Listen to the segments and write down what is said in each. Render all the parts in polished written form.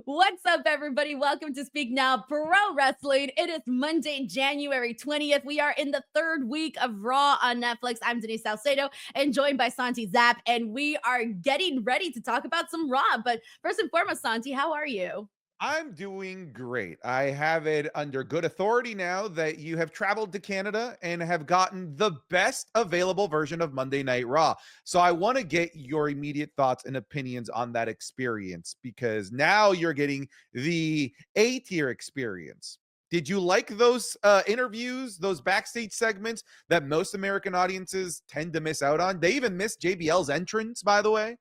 What's up, everybody? Welcome to Speak Now Pro Wrestling. It is Monday, January 20th. We are in the third week of Raw on Netflix. I'm Denise Salcedo and joined by Santi Zap, and we are getting ready to talk about some Raw. But first and foremost, Santi, how are you? I'm doing great. I have it under good authority now that you have traveled to Canada and have gotten the best available version of Monday Night Raw. So I want to get your immediate thoughts and opinions on that experience because now you're getting the A tier experience. Did you like those interviews, those backstage segments that most American audiences tend to miss out on? They even missed JBL's entrance, by the way.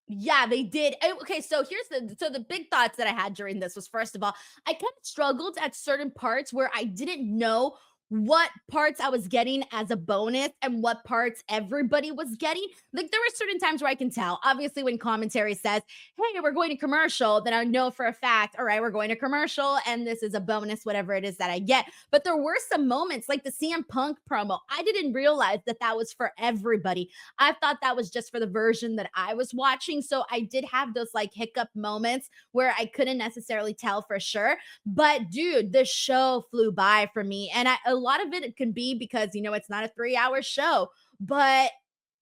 Yeah, they did. Okay, so here's the big thoughts that I had during this was first of all, I kind of struggled at certain parts where I didn't know what parts I was getting as a bonus and what parts everybody was getting. Like there were certain times where I can tell. Obviously, when commentary says, "Hey, we're going to commercial," then I know for a fact, all right, we're going to commercial and this is a bonus, whatever it is that I get. But there were some moments like the CM Punk promo. I didn't realize that that was for everybody. I thought that was just for the version that I was watching. So I did have those like hiccup moments where I couldn't necessarily tell for sure. But dude, the show flew by for me. And a lot of it can be because, it's not a 3 hour show, but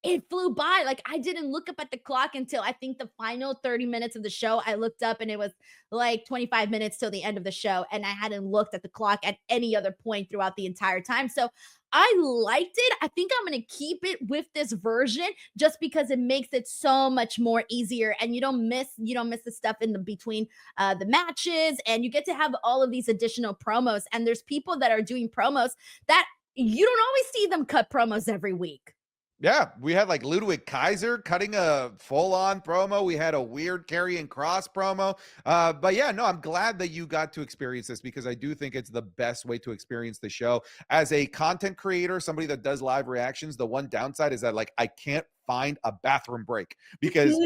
it flew by. Like I didn't look up at the clock until I think the final 30 minutes of the show. I looked up and it was like 25 minutes till the end of the show. And I hadn't looked at the clock at any other point throughout the entire time. So I liked it. I think I'm going to keep it with this version just because it makes it so much more easier and you don't miss the stuff in the between the matches, and you get to have all of these additional promos, and there's people that are doing promos that you don't always see them cut promos every week. Yeah, we had like Ludwig Kaiser cutting a full-on promo. We had a weird Karrion Cross promo. But yeah, no, I'm glad that you got to experience this because I do think it's the best way to experience the show. As a content creator, somebody that does live reactions, the one downside is that like I can't find a bathroom break because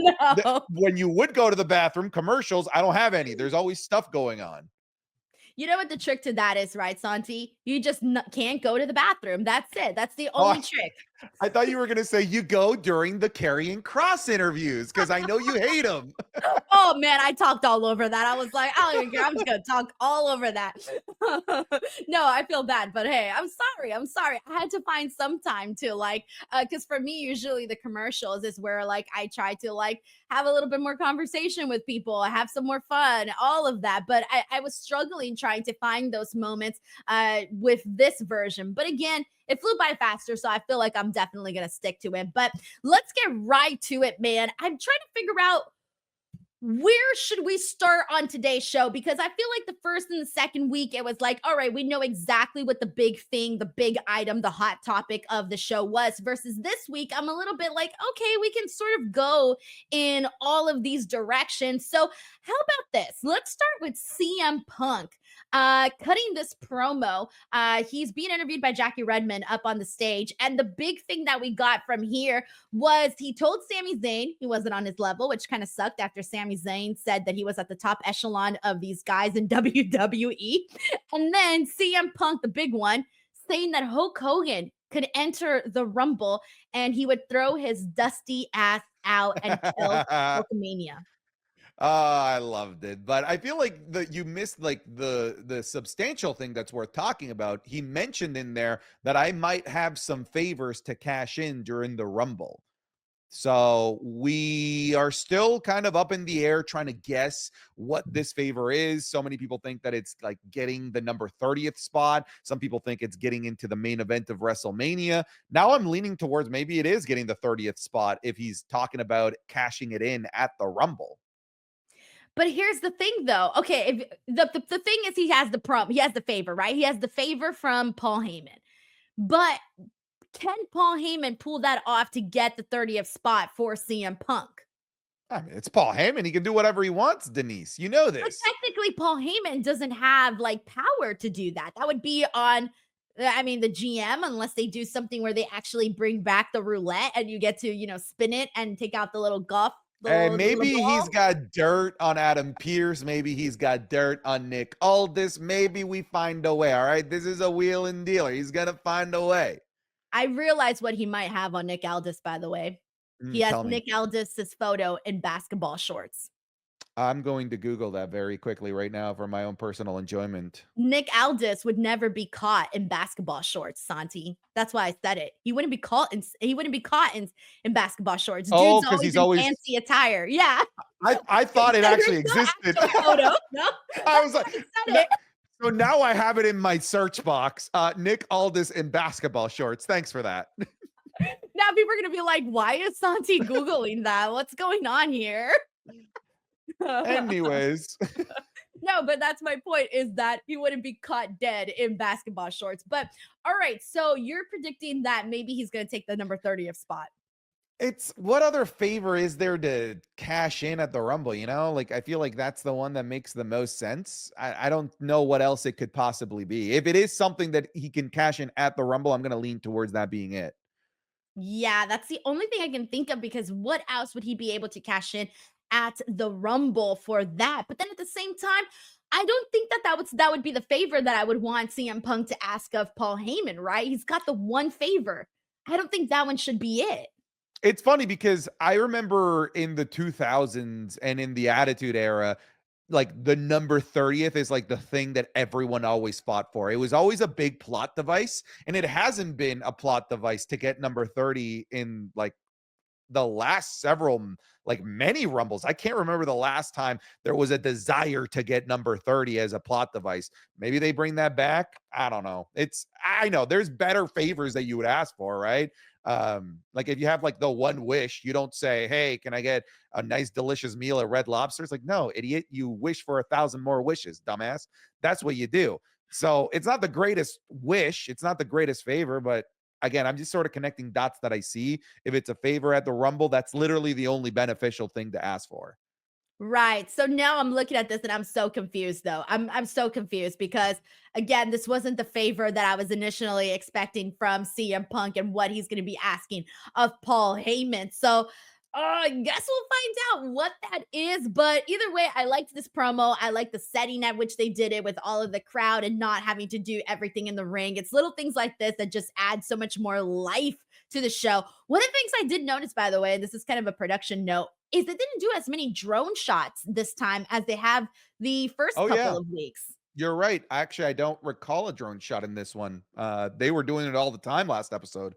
No. when you would go to the bathroom, commercials, I don't have any. There's always stuff going on. You know what the trick to that is, right, Santi? You just can't go to the bathroom. That's it. That's the Oh, only trick. I thought you were going to say you go during the Karrion Cross interviews because I know you hate them. Oh man, I talked all over that. I was like, I don't even care. I'm just gonna talk all over that. No, I feel bad, but hey, I'm sorry. I'm sorry. I had to find some time to like, because for me, usually the commercials is where like I try to like have a little bit more conversation with people, have some more fun, all of that. But I was struggling trying to find those moments with this version. But again, it flew by faster, so I feel like I'm definitely gonna stick to it. But let's get right to it, man. I'm trying to figure out where should we start on today's show? Because I feel like the first and the second week, it was like, all right, we know exactly what the big thing, the big item, the hot topic of the show was. Versus this week, I'm a little bit like, okay, we can sort of go in all of these directions. So, how about this? Let's start with CM Punk cutting this promo. He's being interviewed by Jackie Redmond up on the stage. And the big thing that we got from here was he told Sami Zayn he wasn't on his level, which kind of sucked after Sami Zayn said that he was at the top echelon of these guys in WWE. And then CM Punk, the big one, saying that Hulk Hogan could enter the Rumble and he would throw his dusty ass out and kill Hulkamania. Oh, I loved it. But I feel like you missed like the substantial thing that's worth talking about. He mentioned in there that I might have some favors to cash in during the Rumble. So we are still kind of up in the air trying to guess what this favor is. So many people think that it's like getting the number 30th spot. Some people think it's getting into the main event of WrestleMania. Now I'm leaning towards maybe it is getting the 30th spot if he's talking about cashing it in at the Rumble. But here's the thing, though. Okay, if the thing is, he has the favor, right? He has the favor from Paul Heyman. But can Paul Heyman pull that off to get the 30th spot for CM Punk? I mean, it's Paul Heyman. He can do whatever he wants, Denise. You know But this. technically, Paul Heyman doesn't have like power to do that. That would be on, I mean, the GM, unless they do something where they actually bring back the roulette and you get to, spin it and take out the little golf, And the little maybe he's ball. got dirt on Adam Pierce. Maybe he's got dirt on Nick Aldis. Maybe we find a way. All right. This is a wheel and dealer. He's going to find a way. I realize what he might have on Nick Aldis, by the way. He has Tell me. Nick Aldis's photo in basketball shorts. I'm going to Google that very quickly right now for my own personal enjoyment. Nick Aldis would never be caught in basketball shorts, Santi. That's why I said it. He wouldn't be caught in basketball shorts. Oh, Dude's because always he's in always. fancy attire. Yeah. I thought it actually There's no existed. actual photo. No, I that's was why like, I said no, it. so now I have it in my search box. Nick Aldis in basketball shorts. Thanks for that. Now people are gonna be like, why is Santi Googling that? What's going on here? Anyways, No, but that's my point is that he wouldn't be caught dead in basketball shorts. But all right, so you're predicting that maybe he's going to take the number 30th spot. it's what other favor is there to cash in at the Rumble? Like I feel like that's the one that makes the most sense. I don't know what else it could possibly be. If it is something that he can cash in at the Rumble, I'm going to lean towards that being it. Yeah, that's the only thing I can think of because what else would he be able to cash in at the Rumble for that? But then at the same time, I don't think that would be the favor that I would want CM Punk to ask of Paul Heyman, right? He's got the one favor. I don't think that one should be it. It's funny because I remember in the 2000s and in the Attitude Era, like the number 30th is like the thing that everyone always fought for. It was always a big plot device, and it hasn't been a plot device to get number 30 in like the last several, like many Rumbles. I can't remember the last time there was a desire to get number 30 as a plot device. Maybe they bring that back. I don't know. I know there's better favors that you would ask for, right? Like if you have like the one wish, you don't say, hey, can I get a nice delicious meal at Red Lobster? It's like, no, idiot, you wish for 1,000 more wishes, dumbass. That's what you do. So it's not the greatest wish, it's not the greatest favor, but again, I'm just sort of connecting dots that I see. If it's a favor at the Rumble, that's literally the only beneficial thing to ask for. Right. So now I'm looking at this and I'm so confused though. I'm so confused because again, this wasn't the favor that I was initially expecting from CM Punk and what he's going to be asking of Paul Heyman. So I guess we'll find out what that is. But either way, I liked this promo. I like the setting at which they did it with all of the crowd and not having to do everything in the ring. It's little things like this that just add so much more life to the show. One of the things I did notice, by the way, this is kind of a production note, is they didn't do as many drone shots this time as they have the first Oh, couple yeah. of weeks. You're right. Actually, I don't recall a drone shot in this one. They were doing it all the time last episode.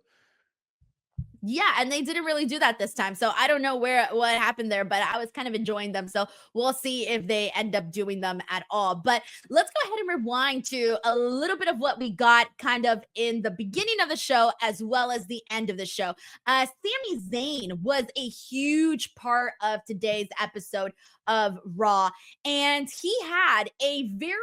Yeah, and they didn't really do that this time. So I don't know what happened there, but I was kind of enjoying them. So we'll see if they end up doing them at all. But let's go ahead and rewind to a little bit of what we got kind of in the beginning of the show as well as the end of the show. Sami Zayn was a huge part of today's episode of Raw, and he had a very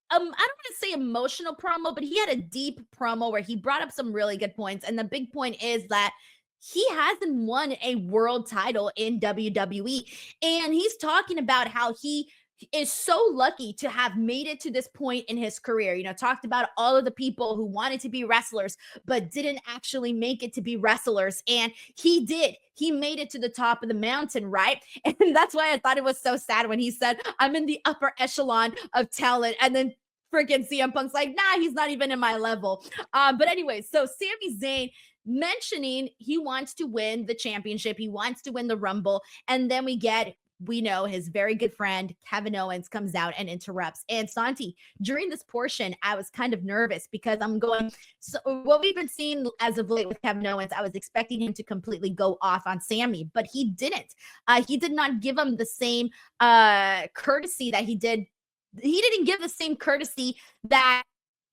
I don't want to say emotional promo, but he had a deep promo where he brought up some really good points. And the big point is that he hasn't won a world title in WWE. And he's talking about how he is so lucky to have made it to this point in his career. Talked about all of the people who wanted to be wrestlers, but didn't actually make it to be wrestlers. And he did. He made it to the top of the mountain, right? And that's why I thought it was so sad when he said, I'm in the upper echelon of talent. And then freaking CM Punk's like, nah, he's not even in my level. But anyway, so Sami Zayn mentioning he wants to win the championship. He wants to win the Rumble. And then we know his very good friend Kevin Owens comes out and interrupts. And Santi, during this portion, I was kind of nervous because I'm going, so what we've been seeing as of late with Kevin Owens, I was expecting him to completely go off on Sami, but he didn't. He did not give him the same courtesy that he did. He didn't give the same courtesy that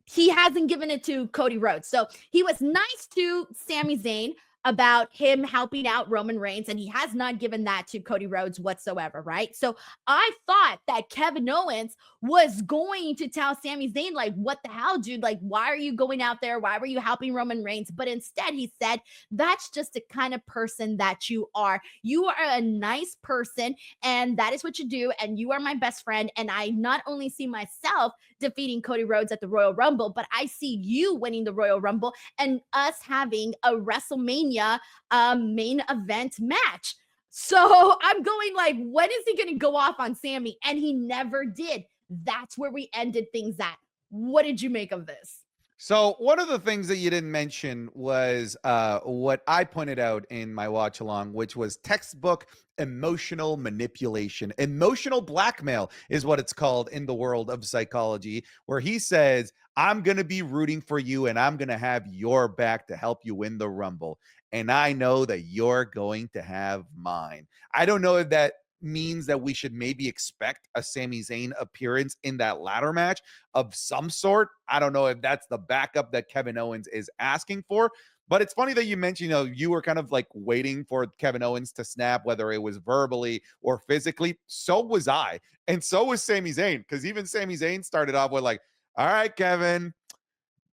he hasn't given it to Cody Rhodes. So he was nice to Sami Zayn about him helping out Roman Reigns, and he has not given that to Cody Rhodes whatsoever, right? So I thought that Kevin Owens was going to tell Sami Zayn, like, what the hell, dude? Like, why are you going out there? Why were you helping Roman Reigns? But instead he said, that's just the kind of person that you are. You are a nice person, and that is what you do, and you are my best friend, and I not only see myself defeating Cody Rhodes at the Royal Rumble, but I see you winning the Royal Rumble and us having a WrestleMania main event match. So I'm going like, when is he going to go off on Sami? And he never did. That's where we ended things at. What did you make of this? So one of the things that you didn't mention was what I pointed out in my watch along, which was textbook emotional manipulation. Emotional blackmail is what it's called in the world of psychology, where he says, I'm going to be rooting for you and I'm going to have your back to help you win the Rumble. And I know that you're going to have mine. I don't know if that means that we should maybe expect a Sami Zayn appearance in that ladder match of some sort. I don't know if that's the backup that Kevin Owens is asking for. But it's funny that you mentioned, you were kind of like waiting for Kevin Owens to snap, whether it was verbally or physically. So was I. And so was Sami Zayn, because even Sami Zayn started off with like, all right, Kevin,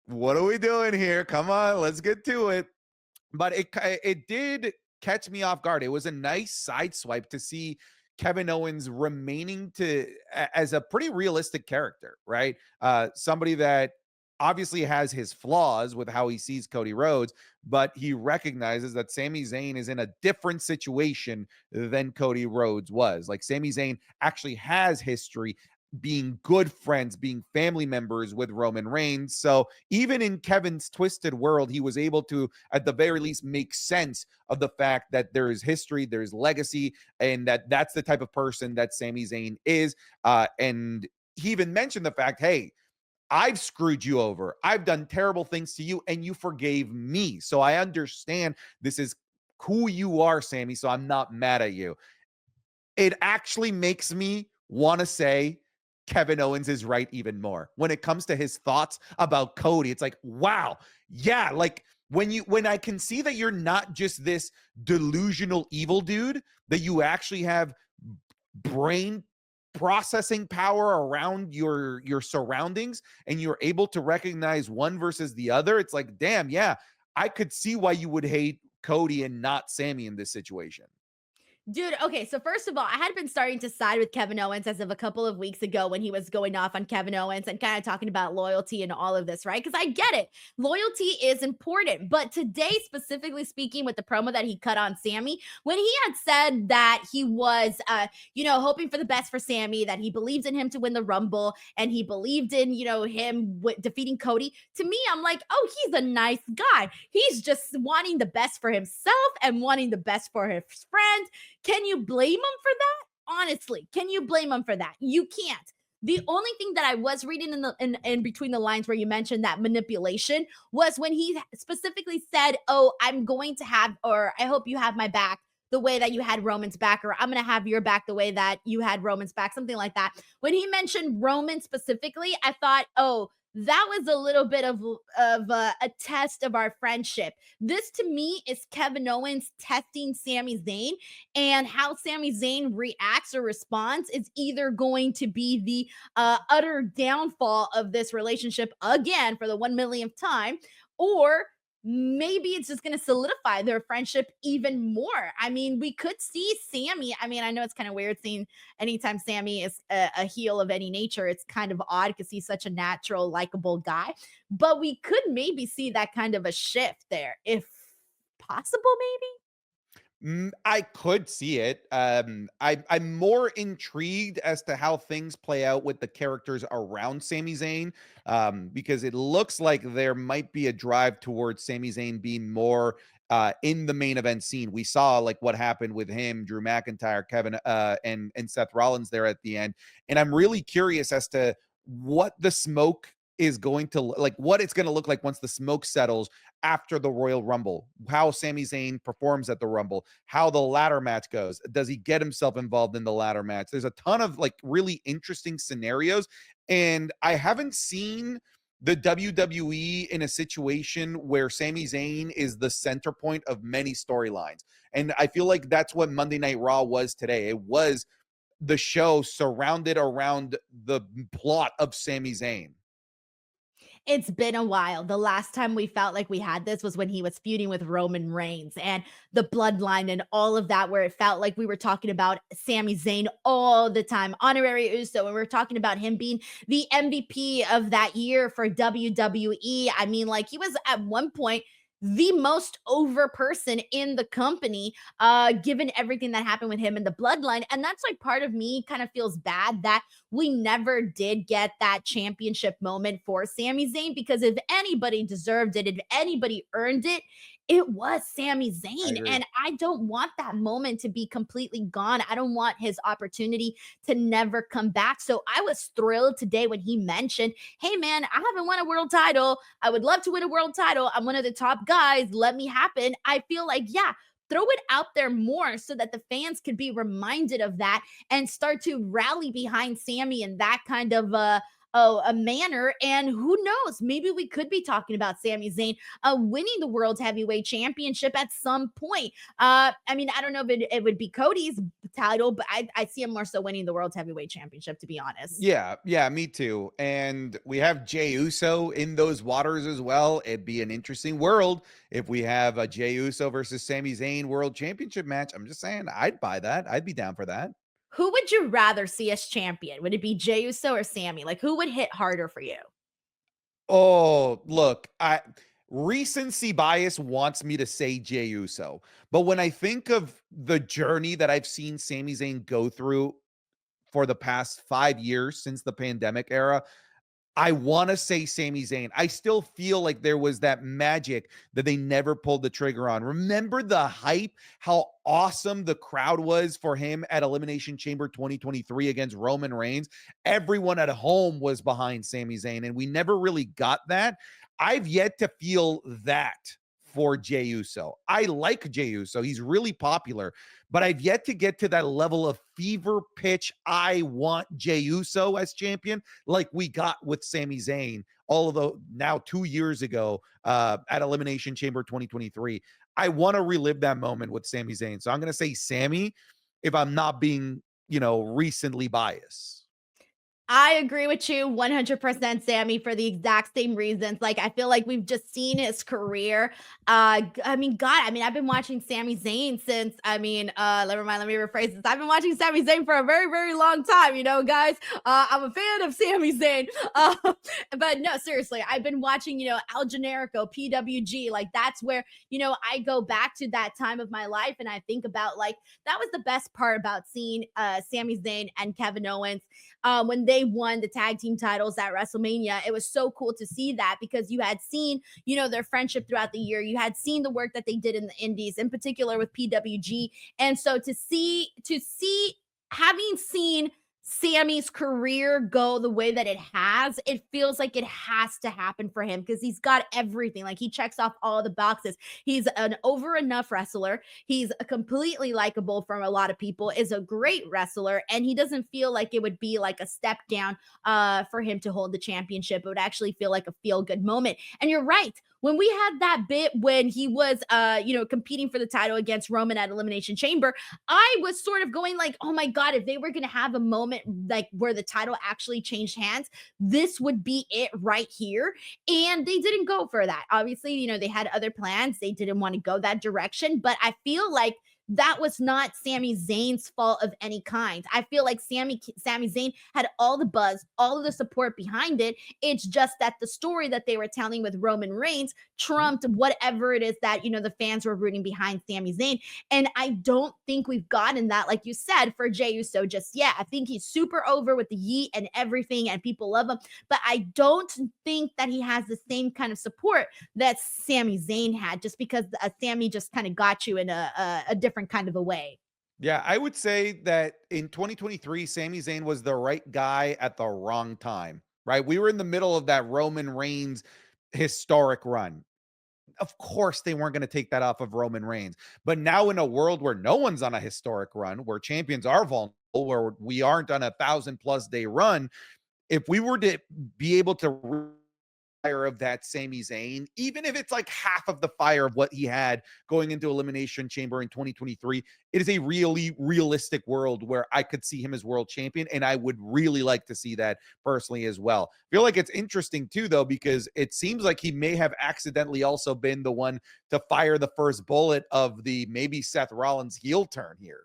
what are we doing here? Come on, let's get to it. But it did catch me off guard. It was a nice side swipe to see Kevin Owens remaining as a pretty realistic character, right? Somebody that obviously has his flaws with how he sees Cody Rhodes, but he recognizes that Sami Zayn is in a different situation than Cody Rhodes was. Like Sami Zayn actually has history being good friends, being family members with Roman Reigns. So even in Kevin's twisted world, he was able to, at the very least, make sense of the fact that there is history, there's legacy, and that's the type of person that Sami Zayn is. And he even mentioned the fact, hey, I've screwed you over. I've done terrible things to you, and you forgave me. So I understand this is who you are, Sami. So I'm not mad at you. It actually makes me want to say Kevin Owens is right even more when it comes to his thoughts about Cody. It's like, wow, yeah, like when I can see that you're not just this delusional evil dude, that you actually have brain processing power around your surroundings, and you're able to recognize one versus the other. It's like, damn, yeah, I could see why you would hate Cody and not Sami in this situation. Dude, okay, so first of all, I had been starting to side with Kevin Owens as of a couple of weeks ago when he was going off on Kevin Owens and kind of talking about loyalty and all of this, right? Because I get it. Loyalty is important. But today, specifically speaking, with the promo that he cut on Sami, when he had said that he was, hoping for the best for Sami, that he believes in him to win the Rumble, and he believed in, him defeating Cody, to me, I'm like, oh, he's a nice guy. He's just wanting the best for himself and wanting the best for his friends. Can you blame him for that? Honestly, can you blame him for that? You can't. The only thing that I was reading in between the lines where you mentioned that manipulation was when he specifically said, "Oh, I'm going to have, or I hope you have my back the way that you had Roman's back, or I'm going to have your back the way that you had Roman's back," something like that. When he mentioned Roman specifically, I thought, "Oh, that was a little bit of a test of our friendship." This to me is Kevin Owens testing Sami Zayn, and how Sami Zayn reacts or responds is either going to be the utter downfall of this relationship again for the 1 millionth time, or maybe it's just going to solidify their friendship even more. I mean, we could see Sami. I mean, I know it's kind of weird seeing anytime Sami is a heel of any nature. It's kind of odd because he's such a natural, likable guy. But we could maybe see that kind of a shift there, if possible, maybe. I could see it. I'm more intrigued as to how things play out with the characters around Sami Zayn, because it looks like there might be a drive towards Sami Zayn being more in the main event scene. We saw like what happened with him, Drew McIntyre, Kevin, and Seth Rollins there at the end, and I'm really curious as to what the smoke is going to like, what it's going to look like once the smoke settles after the Royal Rumble, how Sami Zayn performs at the Rumble, how the ladder match goes. Does he get himself involved in the ladder match? There's a ton of like really interesting scenarios. And I haven't seen the WWE in a situation where Sami Zayn is the center point of many storylines. And I feel like that's what Monday Night Raw was today. It was the show surrounded around the plot of Sami Zayn. It's been a while. The last time we felt like we had this was when he was feuding with Roman Reigns and the bloodline and all of that, where it felt like we were talking about Sami Zayn all the time, honorary Uso, and we were talking about him being the MVP of that year for WWE. I mean, like, he was at one point the most over person in the company, given everything that happened with him in the bloodline. And that's like part of me kind of feels bad that we never did get that championship moment for Sami Zayn, because if anybody deserved it, if anybody earned it was Sami I Zayn. agree. And I don't want that moment to be completely gone. I don't want his opportunity to never come back. So I was thrilled today when he mentioned, hey, man, I haven't won a world title. I would love to win a world title. I'm one of the top guys. Let me happen. I feel like, yeah, throw it out there more so that the fans could be reminded of that and start to rally behind Sami in that kind of a manner. And who knows, maybe we could be talking about Sami Zayn winning the World Heavyweight Championship at some point. I mean, I don't know if it would be Cody's title, but I see him more so winning the World Heavyweight Championship, to be honest. Yeah, yeah, me too. And we have Jey Uso in those waters as well. It'd be an interesting world if we have a Jey Uso versus Sami Zayn World Championship match. I'm just saying, I'd buy that. I'd be down for that. Who would you rather see as champion? Would it be Jey Uso or Sami? Like, who would hit harder for you? Oh, look, I recency bias wants me to say Jey Uso, but when I think of the journey that I've seen Sami Zayn go through for the past 5 years since the pandemic era, I want to say Sami Zayn. I still feel like there was that magic that they never pulled the trigger on. Remember the hype, how awesome the crowd was for him at Elimination Chamber 2023 against Roman Reigns? Everyone at home was behind Sami Zayn, and we never really got that. I've yet to feel that for Jey Uso. I like Jey Uso. He's really popular, but I've yet to get to that level of fever pitch. I want Jey Uso as champion like we got with Sami Zayn, although now 2 years ago at Elimination Chamber 2023. I want to relive that moment with Sami Zayn. So I'm going to say Sami if I'm not being, recently biased. I agree with you 100%, Sammy, for the exact same reasons. Like, I feel like we've just seen his career. I mean, God, I mean, I've been watching Sami Zayn since, let me rephrase this. I've been watching Sami Zayn for a very, very long time, guys. I'm a fan of Sami Zayn. But no, seriously, I've been watching, Al Generico, PWG. Like, that's where, I go back to that time of my life and I think about, like, that was the best part about seeing Sami Zayn and Kevin Owens when they won the tag team titles at WrestleMania. It was so cool to see that because you had seen, their friendship throughout the year. You had seen the work that they did in the indies, in particular with PWG. And so having seen Sammy's career go the way that it has, it feels like it has to happen for him because he's got everything. Like, he checks off all the boxes. He's an over enough wrestler. He's completely likable from a lot of people, is a great wrestler, and he doesn't feel like it would be like a step down for him to hold the championship. It would actually feel like a feel good moment. And you're right. When we had that bit when he was competing for the title against Roman at Elimination Chamber, I was sort of going like, oh my God, if they were going to have a moment like where the title actually changed hands, this would be it right here. And they didn't go for that. Obviously, they had other plans. They didn't want to go that direction. But I feel like that was not Sami Zayn's fault of any kind. I feel like Sami Zayn had all the buzz, all of the support behind it. It's just that the story that they were telling with Roman Reigns trumped whatever it is that, the fans were rooting behind Sami Zayn. And I don't think we've gotten that, like you said, for Jey Uso just yet. I think he's super over with the yeet and everything, and people love him. But I don't think that he has the same kind of support that Sami Zayn had, just because Sami just kind of got you in a different kind of a way. Yeah, I would say that in 2023, Sami Zayn was the right guy at the wrong time, right? We were in the middle of that Roman Reigns historic run. Of course, they weren't going to take that off of Roman Reigns. But now, in a world where no one's on a historic run, where champions are vulnerable, where we aren't on a 1,000+ day run, if we were to be able to fire of that Sami Zayn, even if it's like half of the fire of what he had going into Elimination Chamber in 2023, it is a really realistic world where I could see him as world champion, and I would really like to see that personally as well. I feel like it's interesting too, though, because it seems like he may have accidentally also been the one to fire the first bullet of the maybe Seth Rollins heel turn here.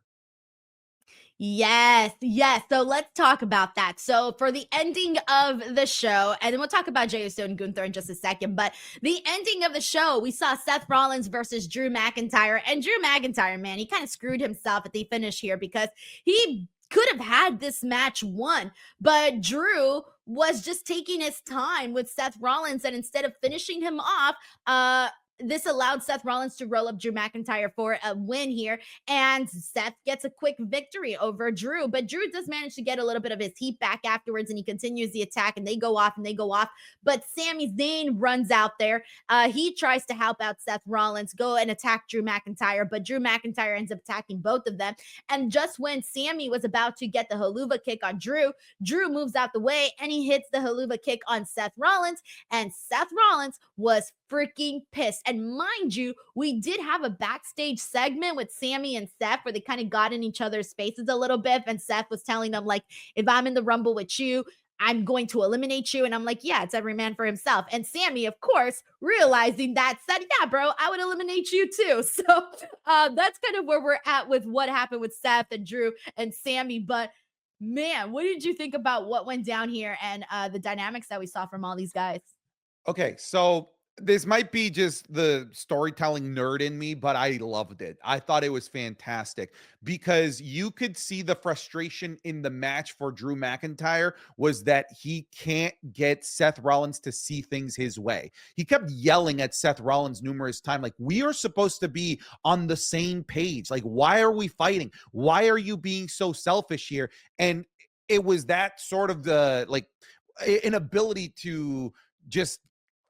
Yes, yes. So let's talk about that. So for the ending of the show, and then we'll talk about Jey Uso and Gunther in just a second, but the ending of the show, we saw Seth Rollins versus Drew McIntyre. And Drew McIntyre, man, he kind of screwed himself at the finish here because he could have had this match won, but Drew was just taking his time with Seth Rollins, and instead of finishing him off, this allowed Seth Rollins to roll up Drew McIntyre for a win here, and Seth gets a quick victory over Drew. But Drew does manage to get a little bit of his heat back afterwards, and he continues the attack, and they go off and they go off. But Sami Zayn runs out there. He tries to help out Seth Rollins, go and attack Drew McIntyre, but Drew McIntyre ends up attacking both of them. And just when Sami was about to get the helluva kick on Drew, Drew moves out the way and he hits the helluva kick on Seth Rollins, and Seth Rollins was freaking pissed. And mind you, we did have a backstage segment with Sami and Seth where they kind of got in each other's faces a little bit. And Seth was telling them, like, if I'm in the Rumble with you, I'm going to eliminate you. And I'm like, yeah, it's every man for himself. And Sami, of course, realizing that, said, yeah, bro, I would eliminate you too. So that's kind of where we're at with what happened with Seth and Drew and Sami. But man, what did you think about what went down here and the dynamics that we saw from all these guys? Okay, so this might be just the storytelling nerd in me, but I loved it. I thought it was fantastic because you could see the frustration in the match for Drew McIntyre was that he can't get Seth Rollins to see things his way. He kept yelling at Seth Rollins numerous times, like, we are supposed to be on the same page. Like, why are we fighting? Why are you being so selfish here? And it was that sort of the like inability to just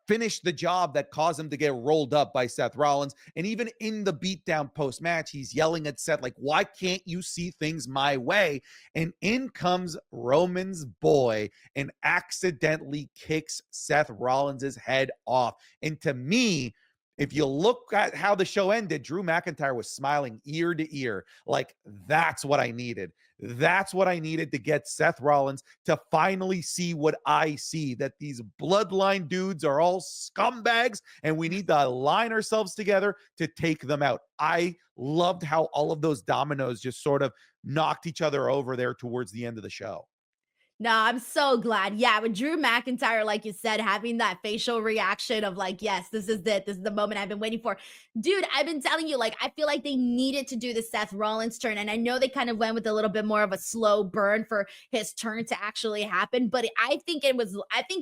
finish the job that caused him to get rolled up by Seth Rollins. And even in the beatdown post-match, he's yelling at Seth, like, why can't you see things my way? And in comes Roman's boy and accidentally kicks Seth Rollins' head off. And to me, if you look at how the show ended, Drew McIntyre was smiling ear to ear. Like, that's what I needed. That's what I needed to get Seth Rollins to finally see what I see, that these bloodline dudes are all scumbags and we need to align ourselves together to take them out. I loved how all of those dominoes just sort of knocked each other over there towards the end of the show. No, I'm so glad. Yeah, with Drew McIntyre, like you said, having that facial reaction of like, yes, this is it. This is the moment I've been waiting for. Dude, I've been telling you, like, I feel like they needed to do the Seth Rollins turn. And I know they kind of went with a little bit more of a slow burn for his turn to actually happen. But I think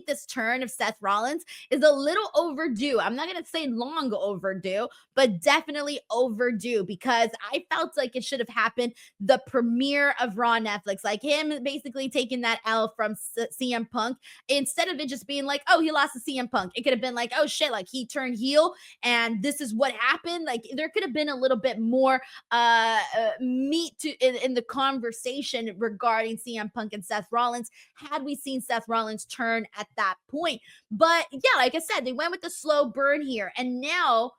this turn of Seth Rollins is a little overdue. I'm not going to say long overdue, but definitely overdue because I felt like it should have happened the premiere of Raw Netflix, like him basically taking that L from CM Punk. Instead of it just being like, oh, he lost to CM Punk, it could have been like, oh shit, like he turned heel and this is what happened. Like there could have been a little bit more meat in the conversation regarding CM Punk and Seth Rollins had we seen Seth Rollins turn at that point. But yeah, like I said, they went with the slow burn here, and now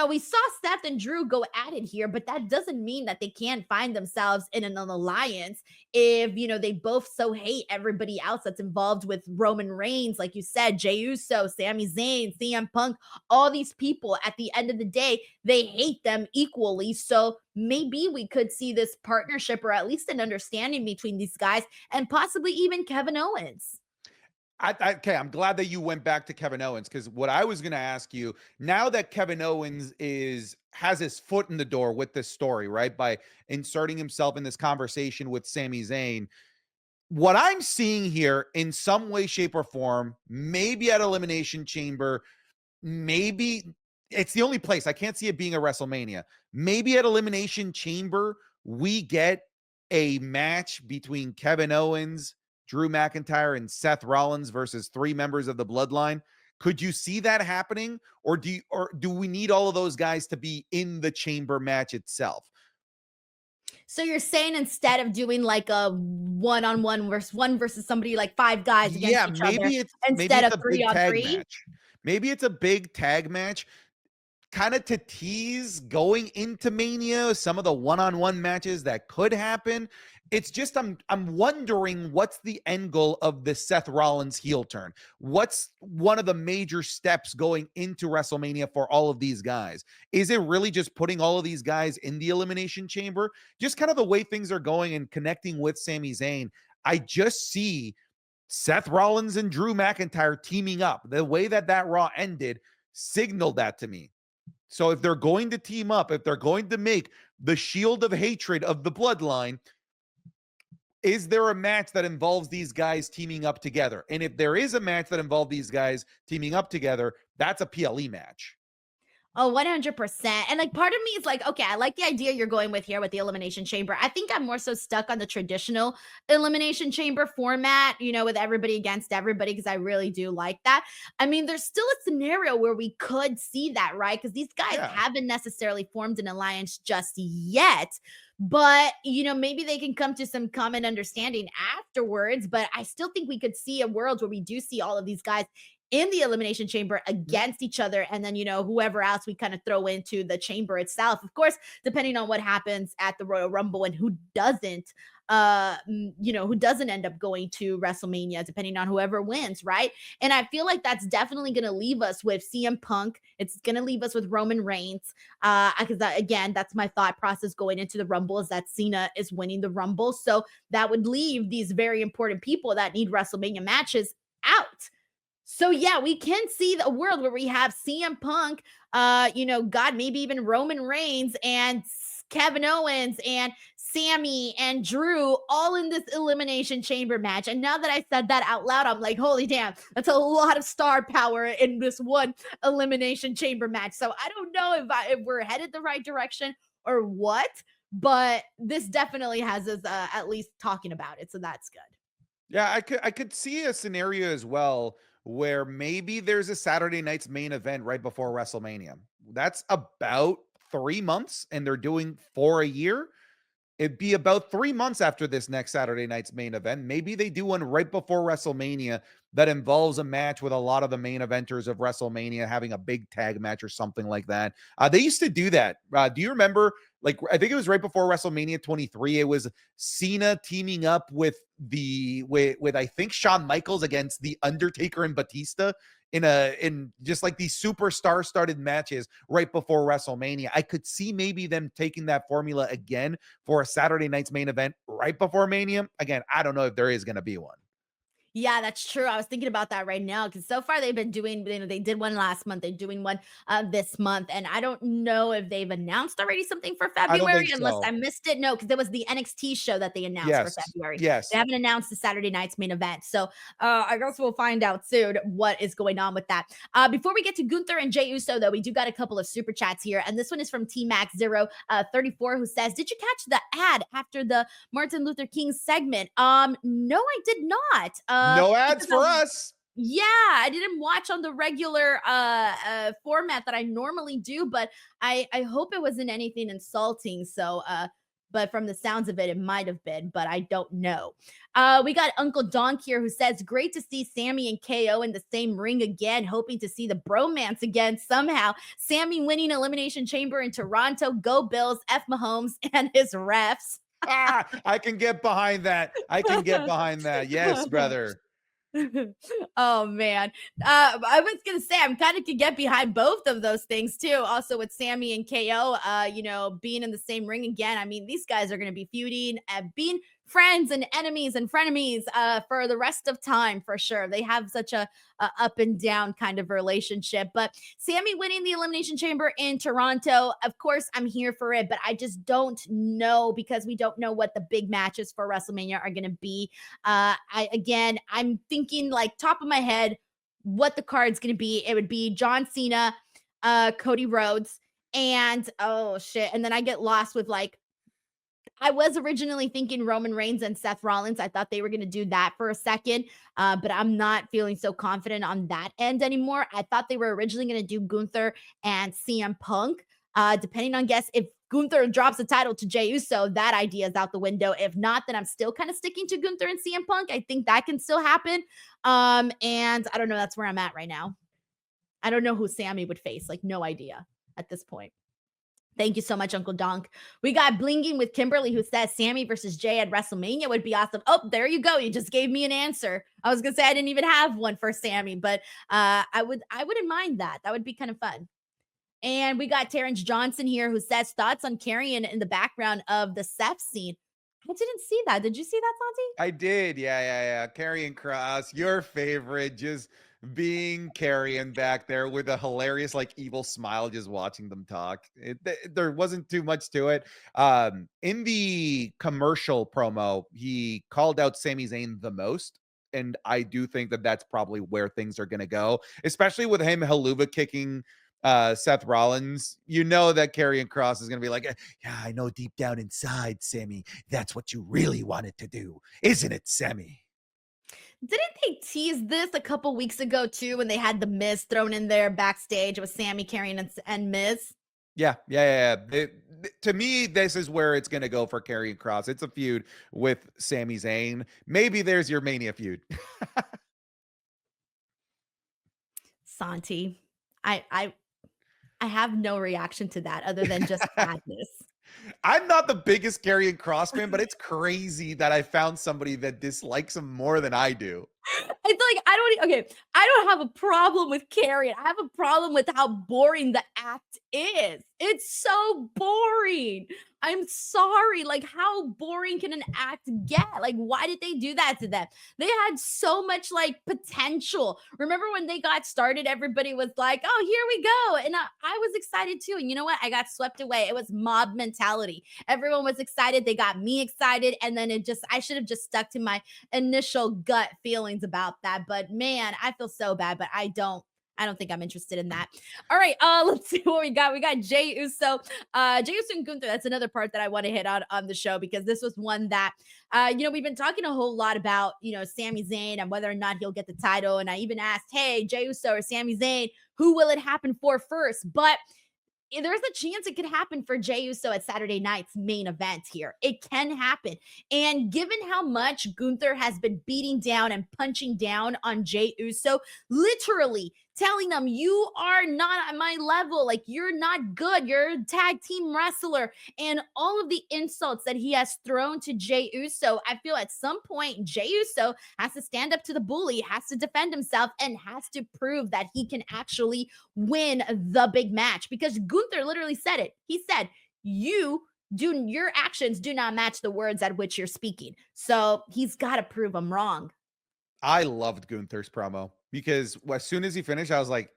we saw Seth and Drew go at it here, but that doesn't mean that they can't find themselves in an alliance if, they both so hate everybody else that's involved with Roman Reigns. Like you said, Jey Uso, Sami Zayn, CM Punk, all these people at the end of the day, they hate them equally. So maybe we could see this partnership or at least an understanding between these guys and possibly even Kevin Owens. Okay, I'm glad that you went back to Kevin Owens because what I was going to ask you now that Kevin Owens has his foot in the door with this story, right? By inserting himself in this conversation with Sami Zayn, what I'm seeing here in some way, shape, or form, maybe at Elimination Chamber, maybe it's the only place I can't see it being a WrestleMania. Maybe at Elimination Chamber, we get a match between Kevin Owens, Drew McIntyre, and Seth Rollins versus three members of the Bloodline. Could you see that happening, or do we need all of those guys to be in the chamber match itself? So you're saying instead of doing like a one-on-one versus somebody, like five guys against Yeah, each other, maybe instead it's of a three big on tag three? match. Maybe it's a big tag match kind of to tease going into Mania some of the one-on-one matches that could happen. It's just I'm wondering what's the end goal of the Seth Rollins heel turn. What's one of the major steps going into WrestleMania for all of these guys? Is it really just putting all of these guys in the Elimination Chamber? Just kind of the way things are going and connecting with Sami Zayn. I just see Seth Rollins and Drew McIntyre teaming up. The way that Raw ended signaled that to me. So if they're going to team up, if they're going to make the shield of hatred of the bloodline, is there a match that involves these guys teaming up together? And if there is a match that involves these guys teaming up together, that's a PLE match. Oh, 100%. And like part of me is like, okay, I like the idea you're going with here with the Elimination Chamber. I think I'm more so stuck on the traditional Elimination Chamber format, with everybody against everybody, because I really do like that. I mean, there's still a scenario where we could see that, right? Because these guys haven't necessarily formed an alliance just yet. But, maybe they can come to some common understanding afterwards. But I still think we could see a world where we do see all of these guys in the Elimination Chamber against each other, and then whoever else we kind of throw into the chamber itself, of course, depending on what happens at the Royal Rumble and who doesn't end up going to WrestleMania, depending on whoever wins, right? And I feel like that's definitely going to leave us with CM Punk. It's going to leave us with Roman Reigns, because again, that's my thought process going into the Rumble, is that Cena is winning the Rumble, so that would leave these very important people that need WrestleMania matches out. So yeah, we can see a world where we have CM Punk, God, maybe even Roman Reigns and Kevin Owens and Sammy and Drew all in this Elimination Chamber match. And now that I said that out loud, I'm like, holy damn, that's a lot of star power in this one Elimination Chamber match. So I don't know if we're headed the right direction or what, but this definitely has us at least talking about it. So that's good. Yeah, I could see a scenario as well where maybe there's a Saturday night's main event right before WrestleMania. That's about 3 months, and they're doing 4 a year. It'd be about 3 months after this next Saturday night's main event. Maybe they do one right before WrestleMania that involves a match with a lot of the main eventers of WrestleMania having a big tag match or something like that. They used to do that. Do you remember? Like, I think it was right before WrestleMania 23. It was Cena teaming up with I think Shawn Michaels against the Undertaker and Batista in just like these superstar started matches right before WrestleMania. I could see maybe them taking that formula again for a Saturday night's main event right before Mania. Again, I don't know if there is going to be one. Yeah, that's true. I was thinking about that right now because so far they've been doing, they did one last month, they're doing one this month, and I don't know if they've announced already something for I don't February, think unless so. I missed it. No, because there was the NXT show that they announced for Yes. February. Yes. They haven't announced the Saturday night's main event, so I guess we'll find out soon what is going on with that. Before we get to Gunther and Jey Uso, though, we do got a couple of super chats here, and this one is from T-Max034, who says, "Did you catch the ad after the Martin Luther King segment?" No, I did not. No ads Because for us. yeah, I didn't watch on the regular format that I normally do, but I hope it wasn't anything insulting. So but from the sounds of it, it might have been, but I don't know. We got Uncle Donk here who says, "Great to see Sammy and KO in the same ring again, hoping to see the bromance again somehow. Sammy winning Elimination Chamber in Toronto. Go Bills, F Mahomes, and his refs." I can get behind that. I can get behind that. Yes, brother. Oh man. I was gonna say I'm kind of could get behind both of those things too. Also with Sammy and KO, being in the same ring again. I mean, these guys are gonna be feuding and being friends and enemies and frenemies for the rest of time for sure. They have such a up and down kind of relationship. But Sammy winning the Elimination Chamber in Toronto, of course, I'm here for it, but I just don't know because we don't know what the big matches for WrestleMania are gonna be. I'm thinking like top of my head what the card's going to be. It would be John Cena, Cody Rhodes, and oh shit. And then I get lost with like, I was originally thinking Roman Reigns and Seth Rollins. I thought they were going to do that for a second, but I'm not feeling so confident on that end anymore. I thought they were originally going to do Gunther and CM Punk. Depending on guess, if Gunther drops the title to Jey Uso, that idea is out the window. If not, then I'm still kind of sticking to Gunther and CM Punk. I think that can still happen. And I don't know. That's where I'm at right now. I don't know who Sammy would face. Like, no idea at this point. Thank you so much, Uncle Donk. We got Blinging with Kimberly, who says Sammy versus Jay at WrestleMania would be awesome. Oh, there you go. You just gave me an answer. I was gonna say I didn't even have one for Sammy, but I wouldn't mind that. That would be kind of fun. And we got Terrence Johnson here, who says thoughts on Carrion in the background of the Seth scene. I didn't see that. Did you see that, Santi? I did. Yeah. Karrion Cross, your favorite, just being Carrion back there with a hilarious, like, evil smile, just watching them talk. There wasn't too much to it. In the commercial promo, he called out Sami Zayn the most. And I do think that that's probably where things are going to go, especially with him helluva kicking Seth Rollins. You know that Karrion Cross is going to be like, yeah, I know deep down inside, Sammy, that's what you really wanted to do, isn't it, Sammy? Didn't they tease this a couple weeks ago too when they had the Miz thrown in there backstage? It was Sammy, Carrion, and Miz. Yeah. To me, this is where it's going to go for Karrion Cross. It's a feud with Sami Zayn. Maybe there's your Mania feud. Santi, I have no reaction to that other than just sadness. I'm not the biggest Karrion Cross fan, but it's crazy that I found somebody that dislikes him more than I do. It's like I don't have a problem with Carrion. I have a problem with how boring the act is. It's so boring. I'm sorry. Like, how boring can an act get? Like, why did they do that to them? They had so much like potential. Remember when they got started, everybody was like, oh, here we go. And I was excited too. And you know what? I got swept away. It was mob mentality. Everyone was excited. They got me excited. And then I should have just stuck to my initial gut feelings about that. But man, I feel so bad, but I don't think I'm interested in that. All right, let's see what we got. We got Jey Uso. Jey Uso and Gunther. That's another part that I want to hit on the show because this was one that we've been talking a whole lot about, Sami Zayn and whether or not he'll get the title. And I even asked, hey, Jey Uso or Sami Zayn, who will it happen for first? But there's a chance it could happen for Jey Uso at Saturday night's main event here. It can happen. And given how much Gunther has been beating down and punching down on Jey Uso, literally telling them, you are not at my level. Like, you're not good. You're a tag team wrestler. And all of the insults that he has thrown to Jey Uso, I feel at some point, Jey Uso has to stand up to the bully, has to defend himself, and has to prove that he can actually win the big match because Gunther literally said it. He said, your actions do not match the words at which you're speaking. So he's got to prove I'm wrong. I loved Gunther's promo because as soon as he finished, I was like,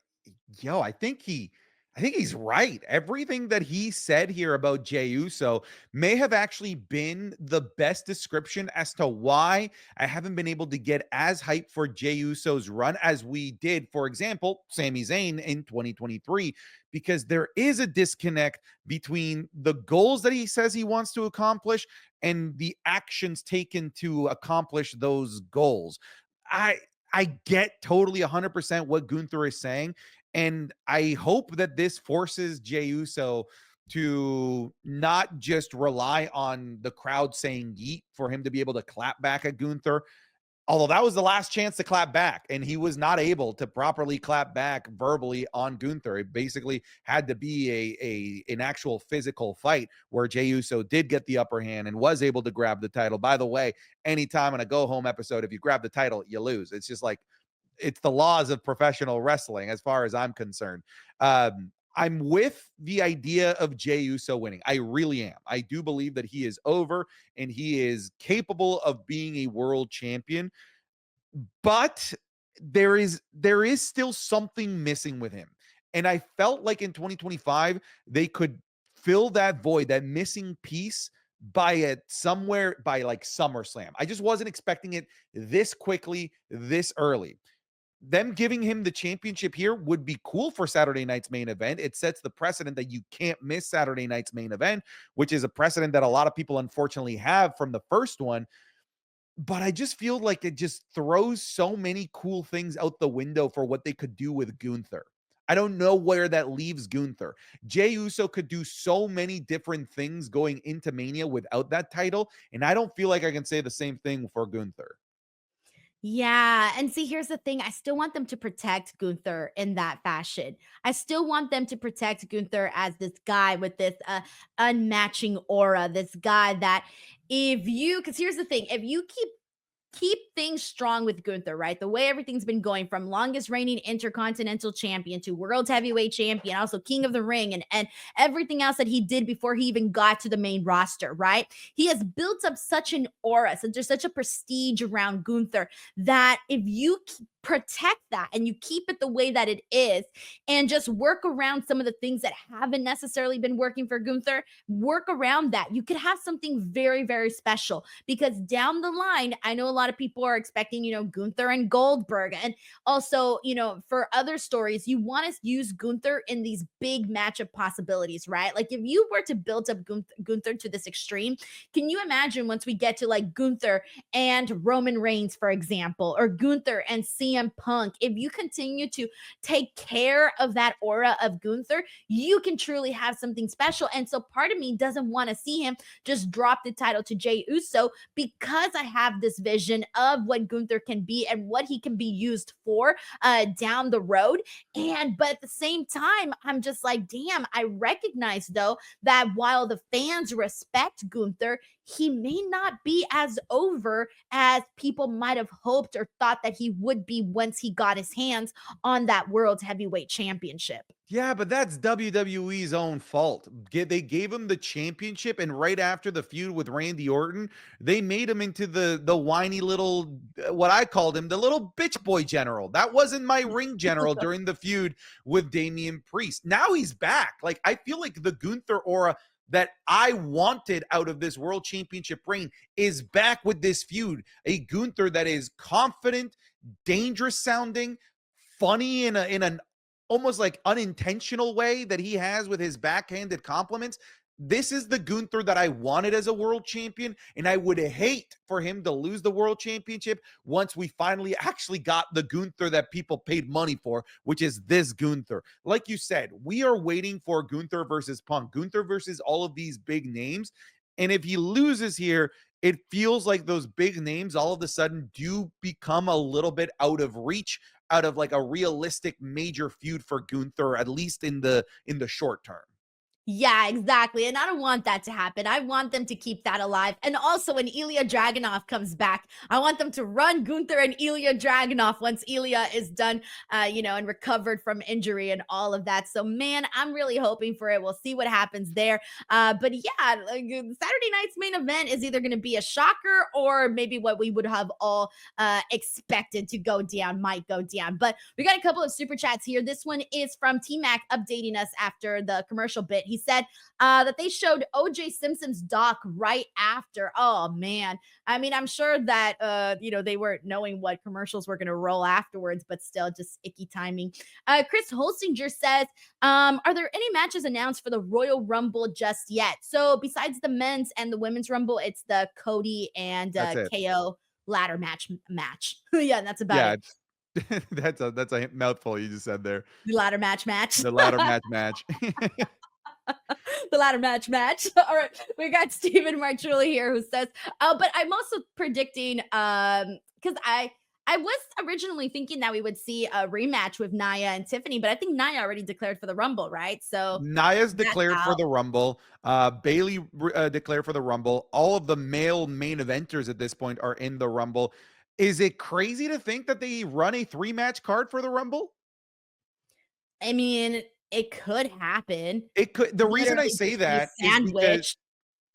yo, I think he's right. Everything that he said here about Jey Uso may have actually been the best description as to why I haven't been able to get as hyped for Jey Uso's run as we did, for example, Sami Zayn in 2023, because there is a disconnect between the goals that he says he wants to accomplish and the actions taken to accomplish those goals. I I get totally 100% what Gunther is saying, and I hope that this forces Jey Uso to not just rely on the crowd saying yeet for him to be able to clap back at Gunther. Although that was the last chance to clap back, and he was not able to properly clap back verbally on Gunther. It basically had to be an actual physical fight where Jey Uso did get the upper hand and was able to grab the title. By the way, anytime in a go home episode, if you grab the title, you lose. It's just like it's the laws of professional wrestling, as far as I'm concerned. I'm with the idea of Jey Uso winning. I really am. I do believe that he is over and he is capable of being a world champion, but there is still something missing with him. And I felt like in 2025 they could fill that void, that missing piece by like SummerSlam. I just wasn't expecting it this quickly, this early. Them giving him the championship here would be cool for Saturday night's main event. It sets the precedent that you can't miss Saturday night's main event, which is a precedent that a lot of people unfortunately have from the first one. But I just feel like it just throws so many cool things out the window for what they could do with Gunther. I don't know where that leaves Gunther. Jey Uso could do so many different things going into Mania without that title, and I don't feel like I can say the same thing for Gunther. Yeah, and see, here's the thing, I still want them to protect Gunther in that fashion. I still want them to protect Gunther as this guy with this, unmatching aura, this guy that if you, because here's the thing, if you keep things strong with Gunther, right? The way everything's been going from longest reigning intercontinental champion to world heavyweight champion, also king of the ring, and everything else that he did before he even got to the main roster, right? He has built up such an aura, such a prestige around Gunther that if you protect that and you keep it the way that it is and just work around some of the things that haven't necessarily been working for Gunther, work around that. You could have something very, very special because down the line, I know a lot of people are expecting, Gunther and Goldberg. And also, for other stories, you want to use Gunther in these big matchup possibilities, right? Like if you were to build up Gunther to this extreme, can you imagine once we get to like Gunther and Roman Reigns, for example, or Gunther and CM Punk, if you continue to take care of that aura of Gunther, you can truly have something special. And so part of me doesn't want to see him just drop the title to Jey Uso because I have this vision of what Gunther can be and what he can be used for down the road. But at the same time, I'm just like, damn, I recognize though that while the fans respect Gunther, he may not be as over as people might have hoped or thought that he would be once he got his hands on that World Heavyweight Championship. Yeah, but that's WWE's own fault. They gave him the championship, and right after the feud with Randy Orton, they made him into the whiny little what I called him, the little bitch boy general. That wasn't my ring general during the feud with Damian Priest. Now he's back. Like I feel like the Gunther aura that I wanted out of this world championship reign is back with this feud. A Gunther that is confident, dangerous sounding, funny in an almost like unintentional way that he has with his backhanded compliments. This is the Gunther that I wanted as a world champion, and I would hate for him to lose the world championship once we finally actually got the Gunther that people paid money for, which is this Gunther. Like you said, we are waiting for Gunther versus Punk, Gunther versus all of these big names. And if he loses here, it feels like those big names all of a sudden do become a little bit out of reach, out of like a realistic major feud for Gunther, at least in the short term. Yeah, exactly. And I don't want that to happen. I want them to keep that alive. And also, when Ilya Dragunov comes back, I want them to run Gunther and Ilya Dragunov once Ilya is done, and recovered from injury and all of that. So, man, I'm really hoping for it. We'll see what happens there. But yeah, like, Saturday night's main event is either going to be a shocker or maybe what we would have all expected to go down might go down. But we got a couple of super chats here. This one is from T Mac updating us after the commercial bit. He said that they showed OJ Simpson's doc right after. Oh man, I mean, I'm sure that they weren't knowing what commercials were going to roll afterwards, but still, just icky timing. Chris Holsinger says, "Are there any matches announced for the Royal Rumble just yet?" So besides the men's and the women's Rumble, it's the Cody and That's it. KO ladder match. Yeah, that's about Yeah, it. it's that's a mouthful you just said there. The ladder match. The ladder match. The ladder match. All right, we got Stephen Martrulli here who says, but I'm also predicting, because I was originally thinking that we would see a rematch with Nia and Tiffany, but I think Nia already declared for the Rumble, right? So Nia's that's declared for out. the Rumble. Bayley declared for the Rumble. All of the male main eventers at this point are in the Rumble. Is it crazy to think that they run a 3-match card for the Rumble? I mean, it could happen. It could. The reason I Literally say just be a that is because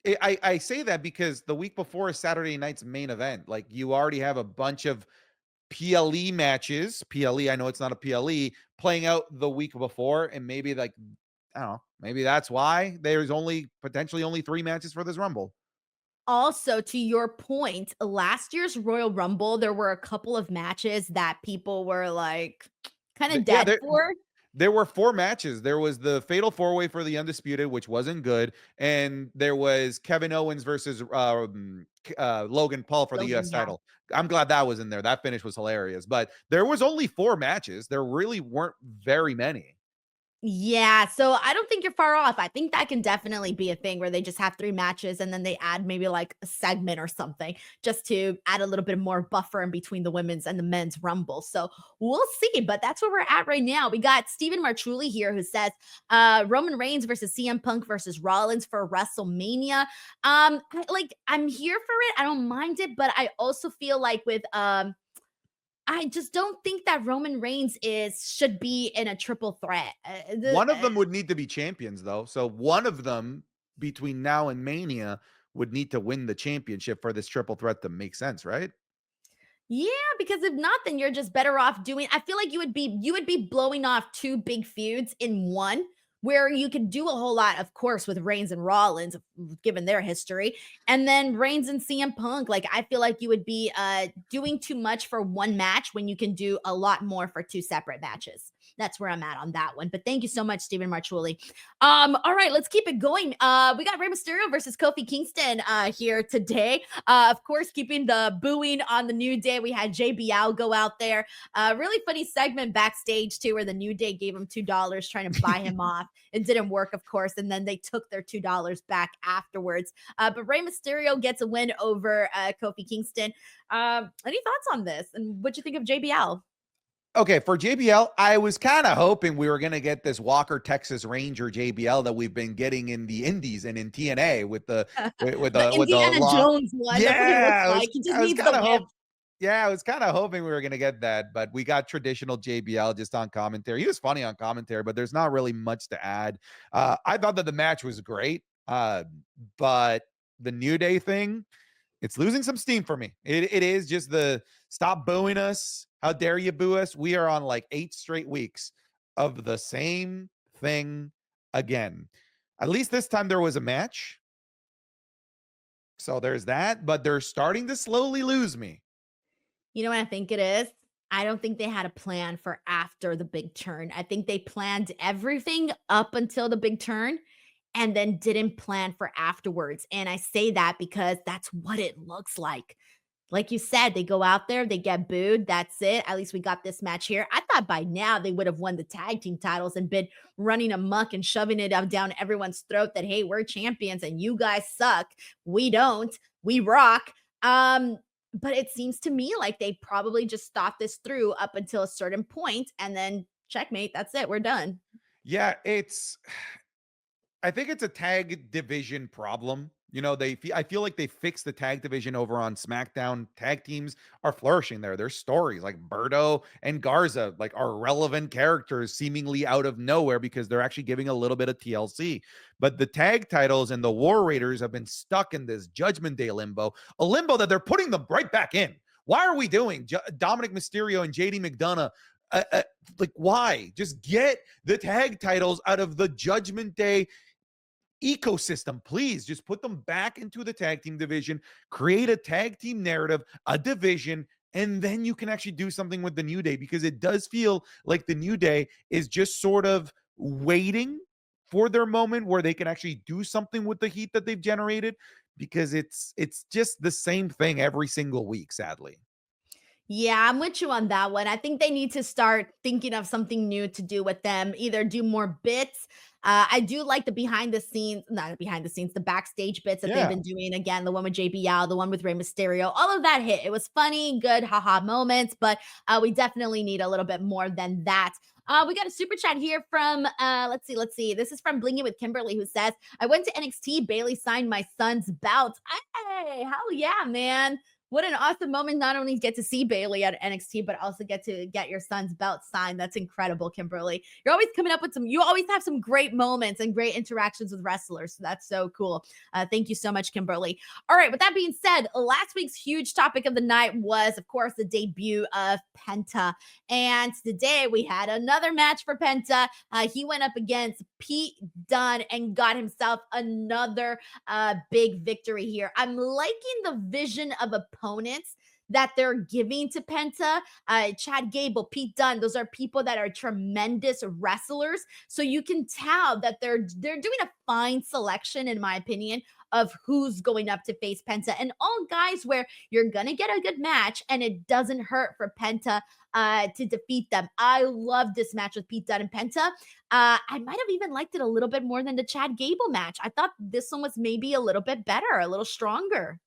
sandwich. I say that because the week before is Saturday night's main event. Like you already have a bunch of PLE matches. PLE, I know it's not a PLE, playing out the week before, and maybe like I don't know, maybe that's why there's only potentially only 3 matches for this Rumble. Also, to your point, last year's Royal Rumble, there were a couple of matches that people were like kind of Yeah, dead for. there were 4 matches. There was the Fatal 4-Way for the Undisputed, which wasn't good, and there was Kevin Owens versus Logan Paul for the Logan, US yeah. title. I'm glad that was in there. That finish was hilarious, but there was only 4 matches. There really weren't very many. Yeah, so I don't think you're far off. I think that can definitely be a thing where they just have 3 matches and then they add maybe like a segment or something just to add a little bit more buffer in between the women's and the men's rumble. So we'll see, but that's where we're at right now. We got Steven Marchuli here who says Roman Reigns versus CM Punk versus Rollins for WrestleMania. I'm here for it. I don't mind it, but I also feel like with I just don't think that Roman Reigns is should be in a triple threat. One of them would need to be champions, though. So one of them between now and Mania would need to win the championship for this triple threat to make sense, right? Yeah, because if not, then you're just better off doing. I feel like you would be blowing off two big feuds in one, where you could do a whole lot, of course, with Reigns and Rollins, given their history, and then Reigns and CM Punk. Like I feel like you would be doing too much for one match when you can do a lot more for two separate matches. That's where I'm at on that one. But thank you so much, Stephen Marchuli. All right, let's keep it going. We got Rey Mysterio versus Kofi Kingston here today. Of course, keeping the booing on the New Day. We had JBL go out there. Really funny segment backstage too, where the New Day gave him $2 trying to buy him off. It didn't work, of course, and then they took their $2 back afterwards. But Rey Mysterio gets a win over Kofi Kingston. Any thoughts on this? And what you think of JBL? Okay, for JBL, I was kind of hoping we were going to get this Walker Texas Ranger JBL that we've been getting in the Indies and in TNA with the The with the Indiana long. Jones one. That's what he looks Yeah, like. He just I was needs the kind of whip. hope. Yeah, I was kind of hoping we were going to get that, but we got traditional JBL just on commentary. He was funny on commentary, but there's not really much to add. I thought that the match was great, but the New Day thing, it's losing some steam for me. It is just the stop booing us. How dare you boo us? We are on like 8 straight weeks of the same thing again. At least this time there was a match. So there's that, but they're starting to slowly lose me. You know what I think it is? I don't think they had a plan for after the big turn. I think they planned everything up until the big turn and then didn't plan for afterwards. And I say that because that's what it looks like. Like you said, they go out there, they get booed. That's it. At least we got this match here. I thought by now they would have won the tag team titles and been running amok and shoving it up down everyone's throat that, hey, we're champions and you guys suck. We don't. We rock. But it seems to me like they probably just thought this through up until a certain point and then checkmate. That's it. We're done. Yeah, I think it's a tag division problem. You know, I feel like they fixed the tag division over on SmackDown. Tag teams are flourishing there. There's stories like Berto and Garza, like are relevant characters seemingly out of nowhere because they're actually giving a little bit of TLC. But the tag titles and the War Raiders have been stuck in this Judgment Day limbo, a limbo that they're putting them right back in. Why are we doing Dominic Mysterio and JD McDonough? Like, why? Just get the tag titles out of the Judgment Day ecosystem. Please just put them back into the tag team division, create a tag team narrative, a division, and then you can actually do something with the New Day because it does feel like the New Day is just sort of waiting for their moment where they can actually do something with the heat that they've generated because it's just the same thing every single week, sadly. Yeah, I'm with you on that one. I think they need to start thinking of something new to do with them, either do more bits. I do like the behind the scenes, not the behind the scenes, the backstage bits that they've Yeah. been doing. Again, the one with JBL, the one with Rey Mysterio, all of that hit. It was funny, good, haha moments, but we definitely need a little bit more than that. We got a super chat here from let's see. This is from Blingy with Kimberly who says, I went to NXT, Bayley signed my son's belt. Hey, hell yeah, man. What an awesome moment. Not only get to see Bayley at NXT, but also get to get your son's belt signed. That's incredible, Kimberly. You're always coming up with you always have some great moments and great interactions with wrestlers. So that's so cool. Thank you so much, Kimberly. All right. With that being said, last week's huge topic of the night was, of course, the debut of Penta. And today we had another match for Penta. He went up against Pete Dunne and got himself another big victory here. I'm liking the vision of opponents that they're giving to Penta. Chad Gable, Pete Dunne, those are people that are tremendous wrestlers. So you can tell that they're doing a fine selection, in my opinion, of who's going up to face Penta, and all guys where you're gonna get a good match and it doesn't hurt for Penta to defeat them. I love this match with Pete Dunne and Penta. I might have even liked it a little bit more than the Chad Gable match. I thought this one was maybe a little bit better, a little stronger.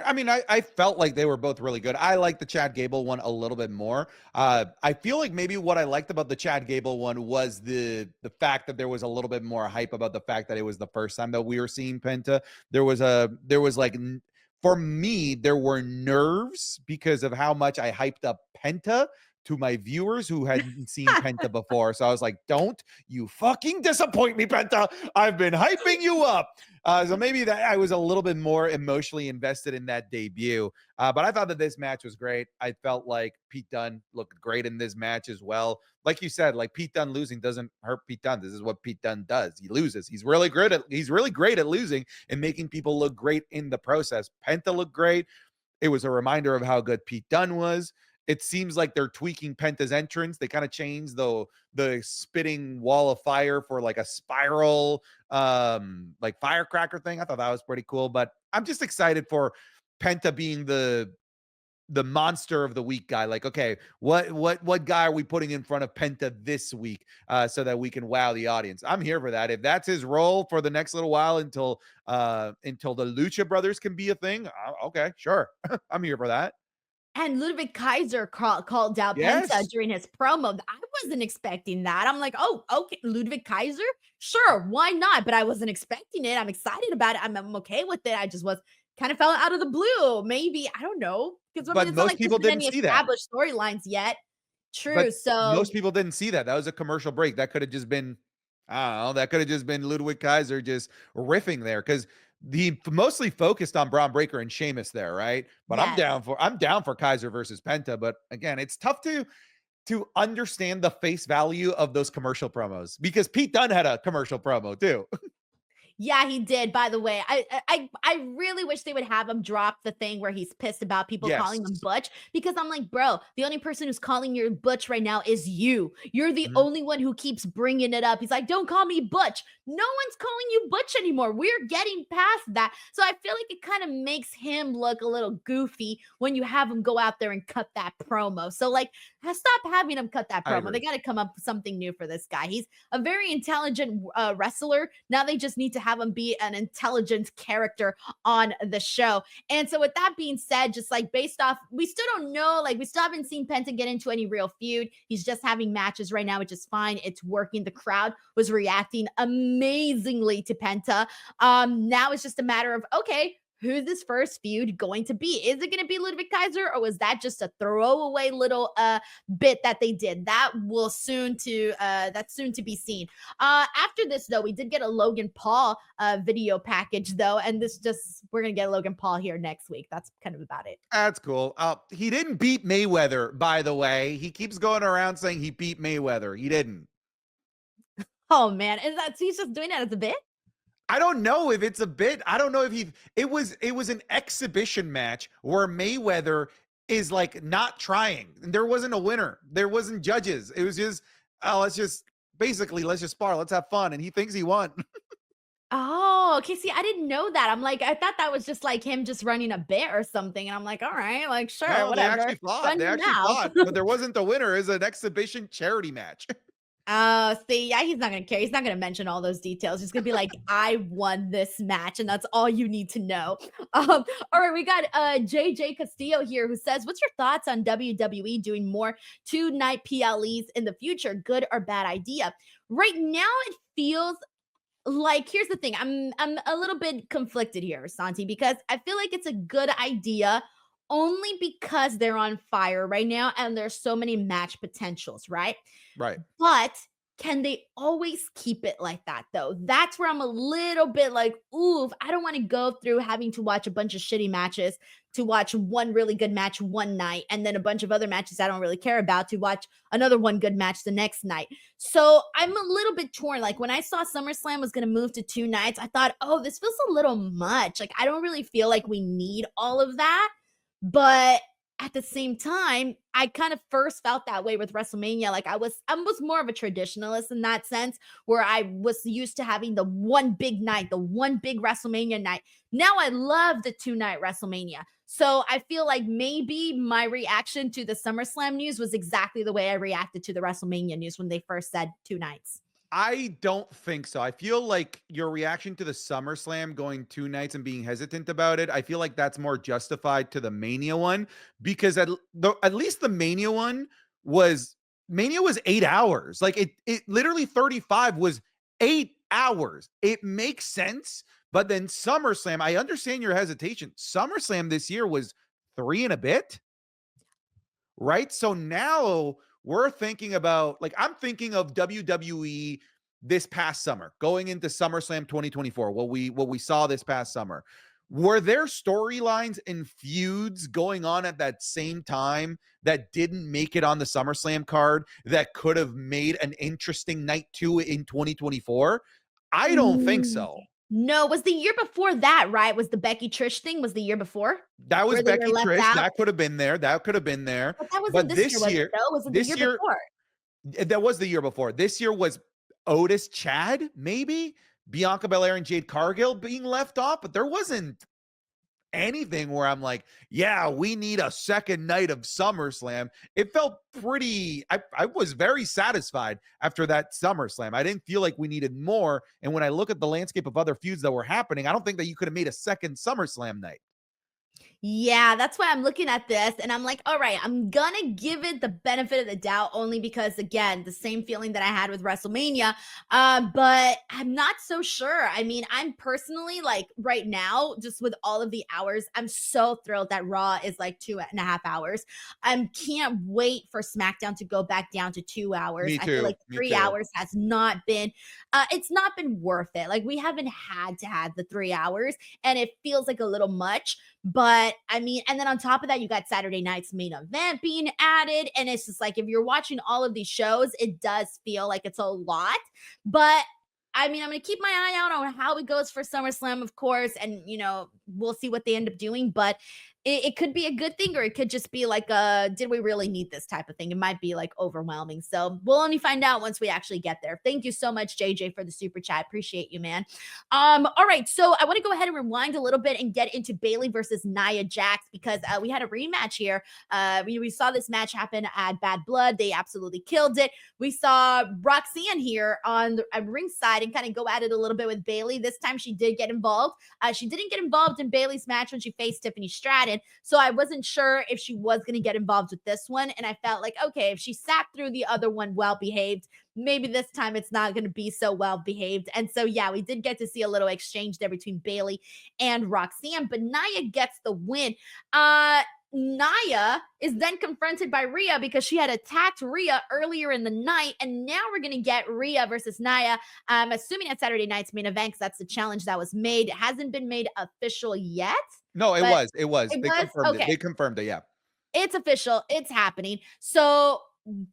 I mean, I felt like they were both really good. I like the Chad Gable one a little bit more. I feel like maybe what I liked about the Chad Gable one was the fact that there was a little bit more hype about the fact that it was the first time that we were seeing Penta. There was like, for me, there were nerves because of how much I hyped up Penta to my viewers who hadn't seen Penta before. So I was like, don't you fucking disappoint me, Penta. I've been hyping you up. So maybe that I was a little bit more emotionally invested in that debut. But I thought that this match was great. I felt like Pete Dunne looked great in this match as well. Like you said, like Pete Dunne losing doesn't hurt Pete Dunne. This is what Pete Dunne does. He loses. He's really great at losing and making people look great in the process. Penta looked great. It was a reminder of how good Pete Dunne was. It seems like they're tweaking Penta's entrance. They kind of changed the spitting wall of fire for like a spiral, like firecracker thing. I thought that was pretty cool. But I'm just excited for Penta being the monster of the week guy. Like, okay, what guy are we putting in front of Penta this week so that we can wow the audience? I'm here for that. If that's his role for the next little while until the Lucha Brothers can be a thing, okay, sure, I'm here for that. And Ludwig Kaiser called out Penta Yes. during his promo. I wasn't expecting that. I'm like, oh, okay, Ludwig Kaiser? Sure, why not? But I wasn't expecting it. I'm excited about it. I'm okay with it. I just was kind of fell out of the blue. Maybe, I don't know. Because I mean, But it's not most like there's people been didn't any see that. established storylines yet. But True. So most people didn't see that. That was a commercial break. That could have just been, I don't know, that could have just been Ludwig Kaiser just riffing there because he mostly focused on Braun Breaker and Sheamus there, right? But yes. I'm down for Kaiser versus Penta. But again, it's tough to understand the face value of those commercial promos because Pete Dunne had a commercial promo too. Yeah, he did. By the way, I really wish they would have him drop the thing where he's pissed about people calling him Yes. Butch, because I'm like, bro, the only person who's calling you Butch right now is you. You're the Mhm. only one who keeps bringing it up. He's like, don't call me Butch. No one's calling you Butch anymore. We're getting past that. So I feel like it kind of makes him look a little goofy when you have him go out there and cut that promo. So like, stop having him cut that I promo. They agree. got to come up with something new for this guy. He's a very intelligent wrestler. Now they just need to have him be an intelligent character on the show. And so, with that being said, just like based off, we still don't know, like we still haven't seen Penta get into any real feud. He's just having matches right now, which is fine. It's working. The crowd was reacting amazingly to Penta. Now it's just a matter of, okay, who's this first feud going to be? Is it going to be Ludwig Kaiser, or was that just a throwaway little bit that they did? That's soon to be seen. After this though, we did get a Logan Paul video package though, and we're gonna get Logan Paul here next week. That's kind of about it. That's cool. He didn't beat Mayweather, by the way. He keeps going around saying he beat Mayweather. He didn't. Oh man, is that he's just doing that as a bit? I don't know if it's a bit. I don't know if it was an exhibition match where Mayweather is like not trying. There wasn't a winner. There wasn't judges. It was just, oh, let's just spar. Let's have fun. And he thinks he won. Oh, okay. See, I didn't know that. I'm like, I thought that was just like him just running a bit or something. And I'm like, all right, like, sure, No, they whatever. actually fought. Run They your actually mouth. fought, but there wasn't a winner. It was an exhibition charity match. Oh, see, yeah, he's not gonna care. He's not gonna mention all those details. He's gonna be like, "I won this match," and that's all you need to know. All right, we got JJ Castillo here who says, "What's your thoughts on WWE doing more two-night PLEs in the future? Good or bad idea?" Right now, it feels like, here's the thing. I'm a little bit conflicted here, Santi, because I feel like it's a good idea only because they're on fire right now and there's so many match potentials, right? Right. But can they always keep it like that though? That's where I'm a little bit like, ooh, I don't want to go through having to watch a bunch of shitty matches to watch one really good match one night and then a bunch of other matches I don't really care about to watch another one good match the next night. So I'm a little bit torn. Like when I saw SummerSlam was going to move to 2 nights, I thought, oh, this feels a little much. Like I don't really feel like we need all of that. But at the same time, I kind of first felt that way with WrestleMania. Like I was more of a traditionalist in that sense, where I was used to having the one big night, the one big WrestleMania night. Now I love the 2-night WrestleMania. So I feel like maybe my reaction to the SummerSlam news was exactly the way I reacted to the WrestleMania news when they first said 2 nights. I don't think so. I feel like your reaction to the SummerSlam going 2 nights and being hesitant about it, I feel like that's more justified to the Mania one because at least the was Mania was 8 hours. Like it literally 35 was 8 hours. It makes sense, but then SummerSlam, I understand your hesitation. SummerSlam this year was three and a bit, right? So now we're thinking about, like, I'm thinking of WWE this past summer, going into SummerSlam 2024, what we saw this past summer. Were there storylines and feuds going on at that same time that didn't make it on the SummerSlam card that could have made an interesting night two in 2024? I don't think Mm, so. no, was the year before that, right? Was the Becky Trish thing was the year before That was where they were Becky left Trish. out? That could have been there. That could have been there. But that wasn't But this year, was it though? Was it the this year year, before? that was the year before. This year was Otis, Chad, maybe Bianca Belair and Jade Cargill being left off, but there wasn't anything where I'm like, yeah, we need a second night of SummerSlam. It felt pretty, I was very satisfied after that SummerSlam. I didn't feel like we needed more. And when I look at the landscape of other feuds that were happening, I don't think that you could have made a second SummerSlam night. Yeah, that's why I'm looking at this and I'm like, all right, I'm gonna give it the benefit of the doubt only because, again, the same feeling that I had with WrestleMania. But I'm not so sure. I mean, I'm personally like right now, just with all of the hours, I'm so thrilled that Raw is like 2.5 hours. I can't wait for SmackDown to go back down to 2 hours. Me I feel too. like Me three too. hours has not been, it's not been worth it. Like we haven't had to have the 3 hours and it feels like a little much. But I mean, and then on top of that, you got Saturday night's main event being added. And it's just like, if you're watching all of these shows, it does feel like it's a lot. But I mean, I'm going to keep my eye out on how it goes for SummerSlam, of course. And, we'll see what they end up doing. But it could be a good thing, or it could just be like, did we really need this type of thing? It might be like overwhelming. So we'll only find out once we actually get there. Thank you so much, JJ, for the super chat. Appreciate you, man. All right. So I want to go ahead and rewind a little bit and get into Bayley versus Nia Jax because we had a rematch here. We saw this match happen at Bad Blood. They absolutely killed it. We saw Roxanne here on the ringside and kind of go at it a little bit with Bayley. This time she did get involved. She didn't get involved in Bayley's match when she faced Tiffany Stratton. So I wasn't sure if she was going to get involved with this one. And I felt like, okay, if she sat through the other one well behaved, maybe this time it's not going to be so well behaved. And so, yeah, we did get to see a little exchange there between Bayley and Roxanne, but Nia gets the win. Nia is then confronted by Rhea because she had attacked Rhea earlier in the night. And now we're going to get Rhea versus Nia. I'm assuming at Saturday night's main event because that's the challenge that was made. It hasn't been made official yet. No, it But was. It was. it They was confirmed it. okay. They confirmed it. Yeah. It's official. It's happening. So,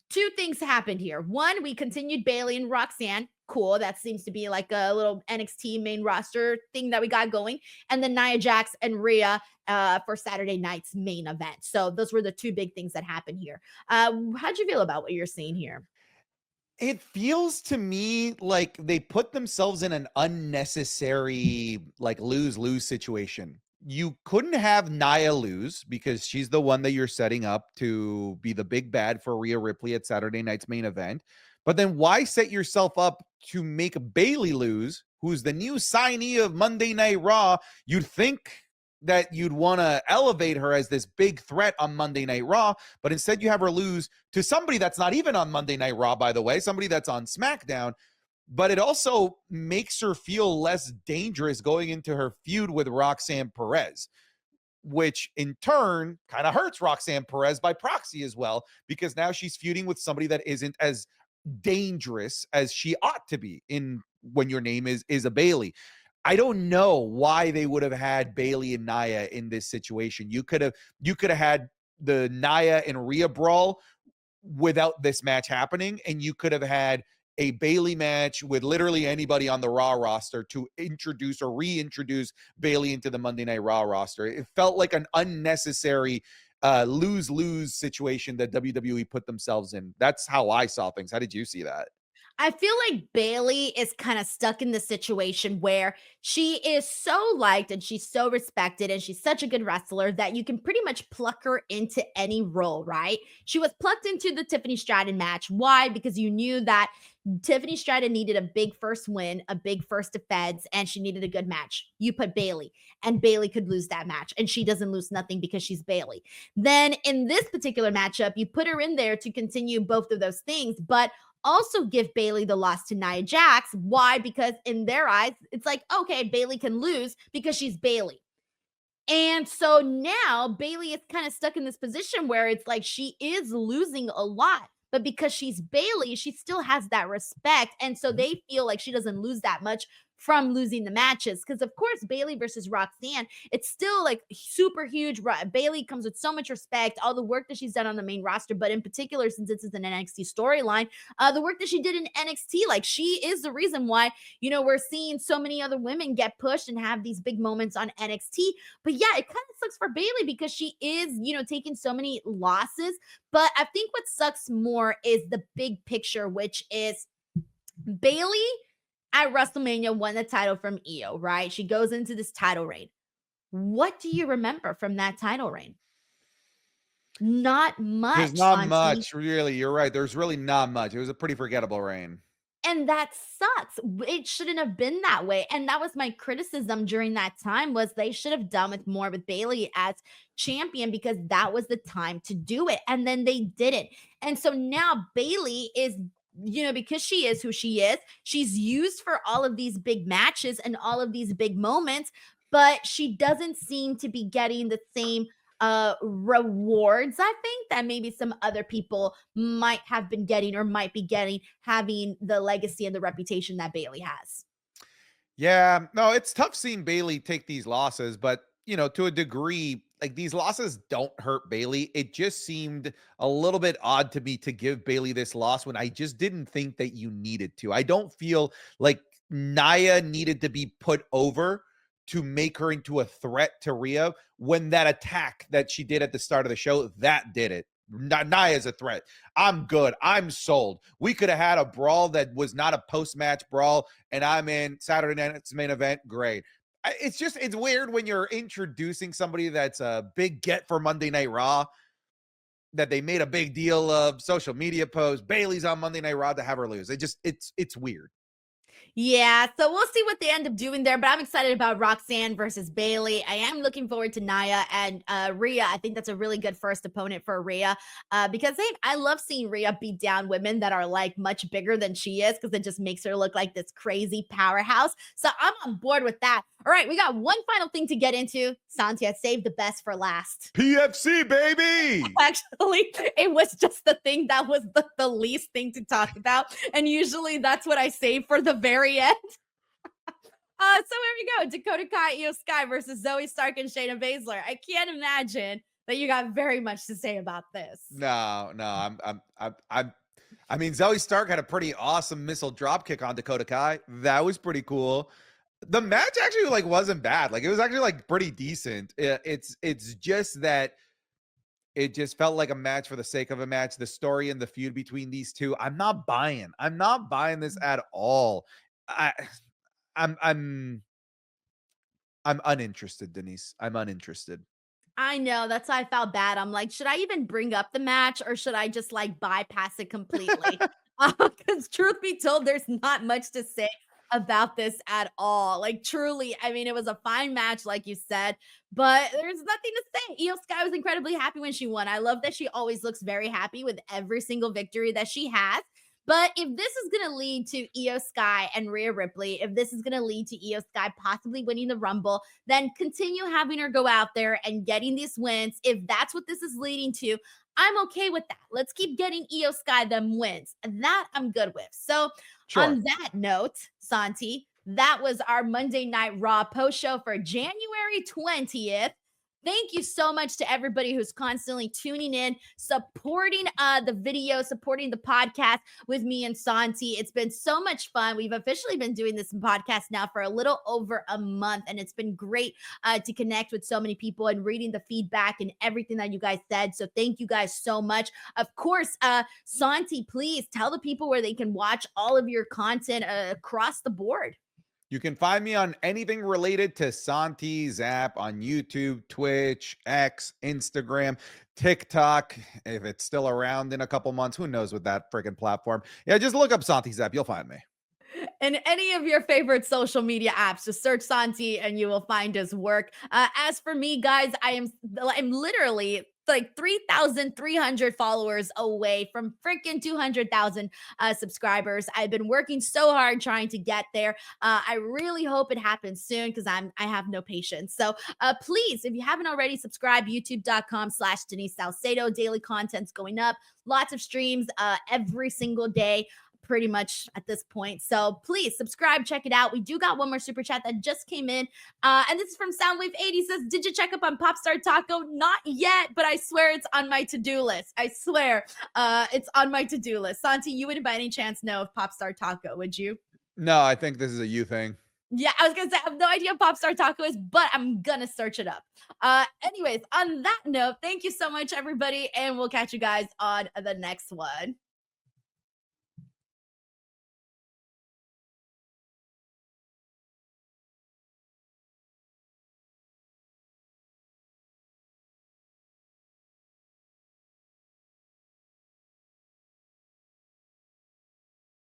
two things happened here. One, we continued Bayley and Roxanne. Cool. That seems to be like a little NXT main roster thing that we got going. And then Nia Jax and Rhea for Saturday night's main event. So, those were the two big things that happened here. How'd you feel about what you're seeing here? It feels to me like they put themselves in an unnecessary, like, lose-lose situation. You couldn't have Nia lose because she's the one that you're setting up to be the big bad for Rhea Ripley at Saturday night's main event. But then why set yourself up to make Bayley lose, who's the new signee of Monday Night Raw? You'd think that you'd want to elevate her as this big threat on Monday Night Raw, but instead you have her lose to somebody that's not even on Monday Night Raw, by the way, somebody that's on SmackDown. But it also makes her feel less dangerous going into her feud with Roxanne Perez, which in turn kind of hurts Roxanne Perez by proxy as well, because now she's feuding with somebody that isn't as dangerous as she ought to be in when your name is a Bayley. I don't know why they would have had Bayley and Nia in this situation. You could have had the Nia and Rhea brawl without this match happening, and you could have had a Bayley match with literally anybody on the Raw roster to introduce or reintroduce Bayley into the Monday Night Raw roster. It felt like an unnecessary lose-lose situation that WWE put themselves in. That's how I saw things. How did you see that? I feel like Bayley is kind of stuck in the situation where she is so liked and she's so respected and she's such a good wrestler that you can pretty much pluck her into any role, right? She was plucked into the Tiffany Stratton match. Why? Because you knew that Tiffany Stratton needed a big first win, a big first defense, and she needed a good match. You put Bayley, and Bayley could lose that match, and she doesn't lose nothing because she's Bayley. Then in this particular matchup, you put her in there to continue both of those things, but also give Bayley the loss to Nia Jax. Why? Because in their eyes, it's like, okay, Bayley can lose because she's Bayley. And so now Bayley is kind of stuck in this position where it's like she is losing a lot, but because she's Bayley, she still has that respect. And so Mhm. they feel like she doesn't lose that much from losing the matches. Because, of course, Bayley versus Roxanne, it's still like super huge. Bayley comes with so much respect, all the work that she's done on the main roster, but in particular, since this is an NXT storyline, the work that she did in NXT, like she is the reason why, we're seeing so many other women get pushed and have these big moments on NXT. But yeah, it kind of sucks for Bayley because she is, taking so many losses. But I think what sucks more is the big picture, which is Bayley at WrestleMania won the title from Io, right? She goes into this title reign. What do you remember from that title reign? Not There's much, not Santi. much, really. You're right. There's really not much. It was a pretty forgettable reign. And that sucks. It shouldn't have been that way. And that was my criticism during that time was they should have done with more with Bayley as champion because that was the time to do it. And then they didn't. And so now Bayley is because she is who she is, she's used for all of these big matches and all of these big moments, but she doesn't seem to be getting the same rewards, I think, that maybe some other people might have been getting or might be getting, having the legacy and the reputation that Bayley has. Yeah, no, it's tough seeing Bayley take these losses, but to a degree, like these losses don't hurt Bayley. It just seemed a little bit odd to me to give Bayley this loss when I just didn't think that you needed to. I don't feel like Nia needed to be put over to make her into a threat to Rhea when that attack that she did at the start of the show, that did it. Nia is a threat. I'm good. I'm sold. We could have had a brawl that was not a post-match brawl, and I'm in Saturday night's main event. Great. It's weird when you're introducing somebody that's a big get for Monday Night Raw that they made a big deal of, social media post, Bayley's on Monday Night Raw to have her lose. It's weird. Yeah, so we'll see what they end up doing there, but I'm excited about Roxanne versus Bayley. I am looking forward to Nia and Rhea. I think that's a really good first opponent for Rhea because I love seeing Rhea beat down women that are like much bigger than she is because it just makes her look like this crazy powerhouse. So I'm on board with that. All right, we got one final thing to get into. Santi, I saved the best for last. PFC, baby. Actually, it was just the thing that was the least thing to talk about. And usually that's what I save for the very end. So here we go. Dakota Kai, Io Sky versus Zoe Stark and Shayna Baszler. I can't imagine that you got very much to say about this. No, no, I mean, Zoe Stark had a pretty awesome missile drop kick on Dakota Kai. That was pretty cool. The match actually like wasn't bad. Like it was actually like pretty decent. It's just that it just felt like a match for the sake of a match. The story and the feud between these two, I'm not buying. I'm not buying this at all. I I'm I'm I'm uninterested, Denise. I'm uninterested. I know. That's why I felt bad. I'm like, should I even bring up the match or should I just like bypass it completely? Because truth be told, there's not much to say about this at all. Like, truly, I mean, it was a fine match, like you said, but there's nothing to say. Io Sky was incredibly happy when she won. I love that she always looks very happy with every single victory that she has. But if this is going to lead to Io Sky and Rhea Ripley, if this is going to lead to Io Sky possibly winning the Rumble, then continue having her go out there and getting these wins. If that's what this is leading to, I'm okay with that. Let's keep getting Io Sky them wins. That I'm good with. So, Sure. on that note, Santi, that was our Monday Night Raw post show for January 20th. Thank you so much to everybody who's constantly tuning in, supporting the video, supporting the podcast with me and Santi. It's been so much fun. We've officially been doing this podcast now for a little over a month, and it's been great to connect with so many people and reading the feedback and everything that you guys said. So thank you guys so much. Of course, Santi, please tell the people where they can watch all of your content across the board. You can find me on anything related to Santi Zap on YouTube, Twitch, X, Instagram, TikTok. If it's still around in a couple months, who knows with that freaking platform. Yeah, just look up Santi Zap. You'll find me. In any of your favorite social media apps, just search Santi and you will find his work. As for me, guys, I'm literally like 3,300 followers away from freaking 200,000 subscribers. I've been working so hard trying to get there. I really hope it happens soon because I have no patience. So please, if you haven't already, subscribe youtube.com/Denise Salcedo. Daily content's going up. Lots of streams every single day, pretty much at this point. So please subscribe, check it out. We do got one more super chat that just came in. And this is from Soundwave80. Says, did you check up on Popstar Taco? Not yet, but I swear it's on my to-do list. I swear it's on my to-do list. Santi, you wouldn't by any chance know of Popstar Taco, would you? No, I think this is a you thing. Yeah, I was gonna say I have no idea what Popstar Taco is, but I'm gonna search it up. Anyways, on that note, thank you so much, everybody, and we'll catch you guys on the next one.